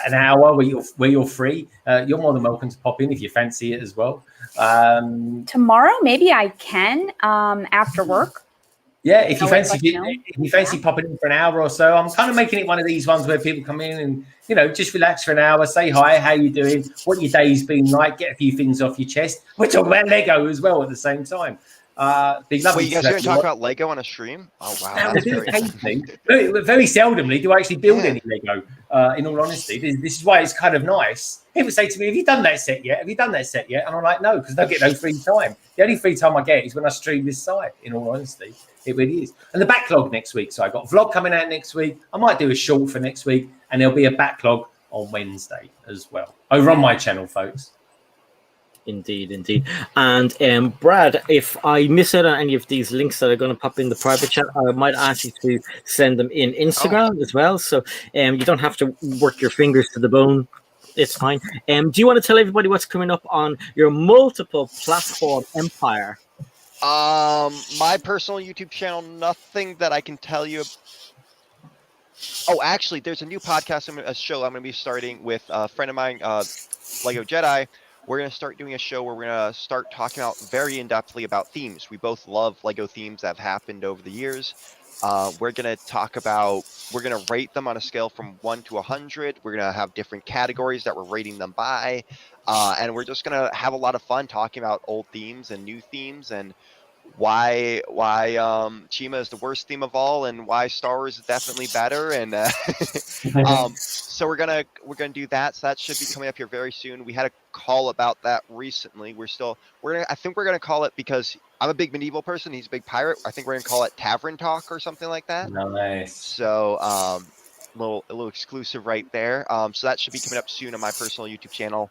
an hour where you're free, you're more than welcome to pop in if you fancy it as well. Tomorrow, maybe I can after work. Yeah, if you fancy popping in for an hour or so, I'm kind of making it one of these ones where people come in and just relax for an hour, say hi, how you doing, what your day's been like, get a few things off your chest. We're talking about Lego as well at the same time. Wait, you guys are going to talk about Lego on a stream? Oh wow, that's very very seldomly do I actually build any Lego. In all honesty, this is why it's kind of nice. People say to me, "Have you done that set yet? Have you done that set yet?" And I'm like, "No, because I don't get no free time. The only free time I get is when I stream this site." In all honesty, it really is. And the backlog next week. So I got a vlog coming out next week. I might do a short for next week, and there'll be a backlog on Wednesday as well over on my channel, folks. Indeed. And Brad, if I miss out on any of these links that are going to pop in the private chat, I might ask you to send them in Instagram as well. So you don't have to work your fingers to the bone. It's fine. Do you want to tell everybody what's coming up on your multiple platform empire? My personal YouTube channel, nothing that I can tell you. Oh, actually, there's a new podcast, a show I'm going to be starting with a friend of mine, Lego Jedi. We're going to start doing a show where we're going to start talking out very in-depthly about themes. We both love Lego themes that have happened over the years. We're going to rate them on a scale from 1 to 100. We're going to have different categories that we're rating them by. And we're just going to have a lot of fun talking about old themes and new themes and why Chima is the worst theme of all and why Star Wars is definitely better. And so we're gonna do that. So that should be coming up here very soon. We had a call about that recently. I think we're gonna call it, because I'm a big medieval person, he's a big pirate, I think we're gonna call it Tavern Talk or something like that. Nice. So a little exclusive right there. So that should be coming up soon on my personal YouTube channel.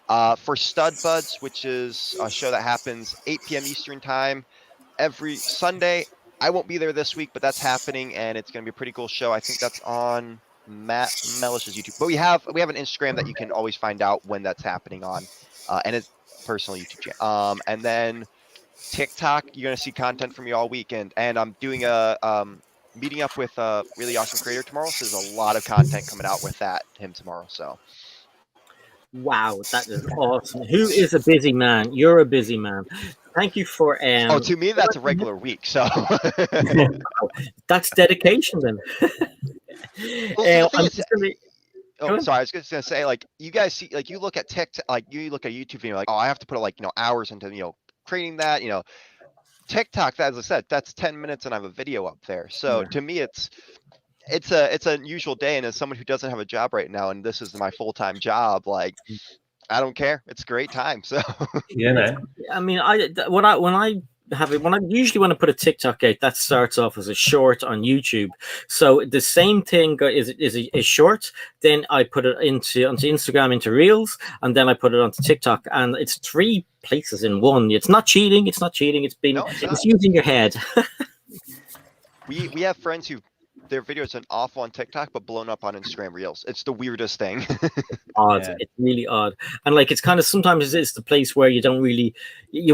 For Stud Buds, which is a show that happens 8 p.m. Eastern time every Sunday. I won't be there this week, but that's happening, and it's going to be a pretty cool show. I think that's on Matt Mellish's YouTube. But we have an Instagram that you can always find out when that's happening on, and it's personal YouTube channel. And then TikTok, you're going to see content from me all weekend. And I'm doing a meeting up with a really awesome creator tomorrow, so there's a lot of content coming out with him tomorrow. So. Wow, that is awesome. Who is a busy man? You're a busy man. Thank you for to me that's a regular week, so that's dedication then. Well, sorry, I was just gonna say, like, you guys see, like, you look at TikTok, like, you look at YouTube video, like, oh, I have to put like hours into creating that. TikTok, as I said, that's 10 minutes and I have a video up there. So to me, it's an unusual day, and as someone who doesn't have a job right now, and this is my full-time job, like, I don't care. It's a great time. So I mean, when I usually want to put a TikTok out, that starts off as a short on YouTube. So the same thing is a short. Then I put it onto Instagram, into Reels, and then I put it onto TikTok. And it's 3 places in one. It's not cheating. It's using your head. We have friends who their videos are awful on TikTok, but blown up on Instagram Reels. It's the weirdest thing. Odd. Yeah. It's really odd. And like, it's kind of, sometimes it's the place where you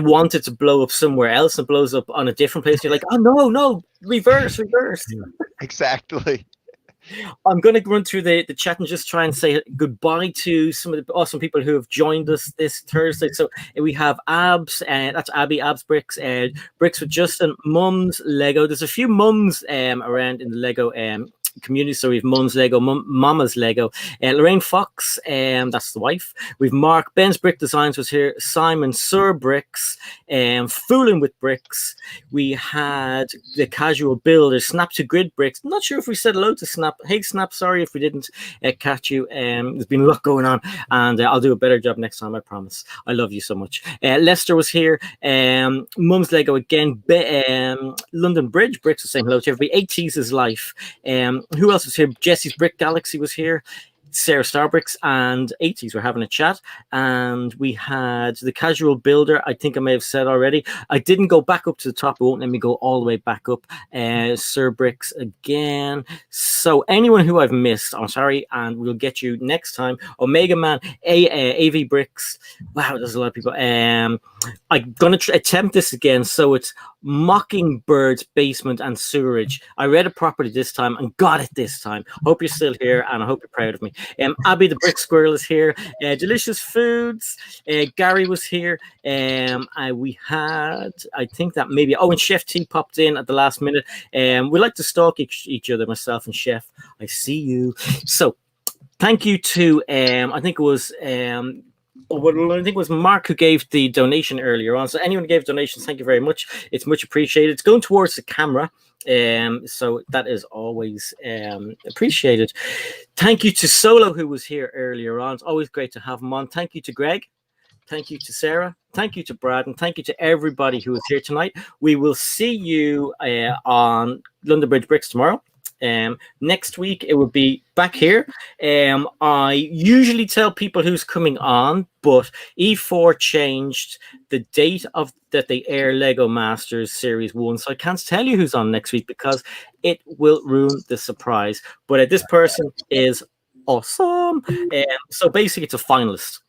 want it to blow up somewhere else, and blows up on a different place. You're like, oh no, reverse. Exactly. I'm going to run through the chat and just try and say goodbye to some of the awesome people who have joined us this Thursday. So we have Abs, that's Abby, Abs Bricks, Bricks with Justin, Mums, Lego. There's a few mums around in the Lego community. So we've Mum's Lego, Mama's Lego, Lorraine Fox, that's the wife. We've Mark, Ben's Brick Designs was here, Simon SARASTARBRICKS, Fooling with Bricks. We had the Casual Builder, Snap to Grid Bricks. Not sure if we said hello to Snap. Hey Snap, sorry if we didn't catch you. There's been a lot going on, and I'll do a better job next time, I promise. I love you so much. Lester was here. Mum's Lego again. London Bridge Bricks was saying hello to everybody. 80s is life. Who else was here? Jesse's Brick Galaxy was here. SARASTARBRICKS and 80s were having a chat, and we had the Casual Builder. I think I may have said already. I didn't go back up to the top. It won't let me go all the way back up. SARBRICKS again. So anyone who I've missed, I'm sorry, and we'll get you next time. Omega Man, AV Bricks. Wow, there's a lot of people. I'm gonna attempt this again. So it's Mockingbird's Basement and Sewerage. I read it properly this time and got it this time. Hope you're still here, and I hope you're proud of me. Abby the Brick Squirrel is here. Delicious Foods. Gary was here. We had, I think that maybe, and Chef T popped in at the last minute. We like to stalk each other, myself and Chef. I see you. So thank you to, I think it was Mark who gave the donation earlier on. So anyone who gave donations, thank you very much. It's much appreciated. It's going towards the camera. So that is always appreciated. Thank you to Solo, who was here earlier on. It's always great to have him on. Thank you to Greg. Thank you to Sarah. Thank you to Brad. And thank you to everybody who is here tonight. We will see you on London Bridge Bricks tomorrow. Next week it will be back here. I usually tell people who's coming on, but E4 changed the date of that they air Lego Masters Series 1, so I can't tell you who's on next week because it will ruin the surprise. But this person is awesome. So basically it's a finalist.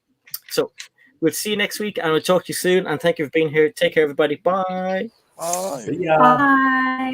So we'll see you next week, and we'll talk to you soon, and thank you for being here. Take care, everybody. Bye. Bye. See ya. Bye.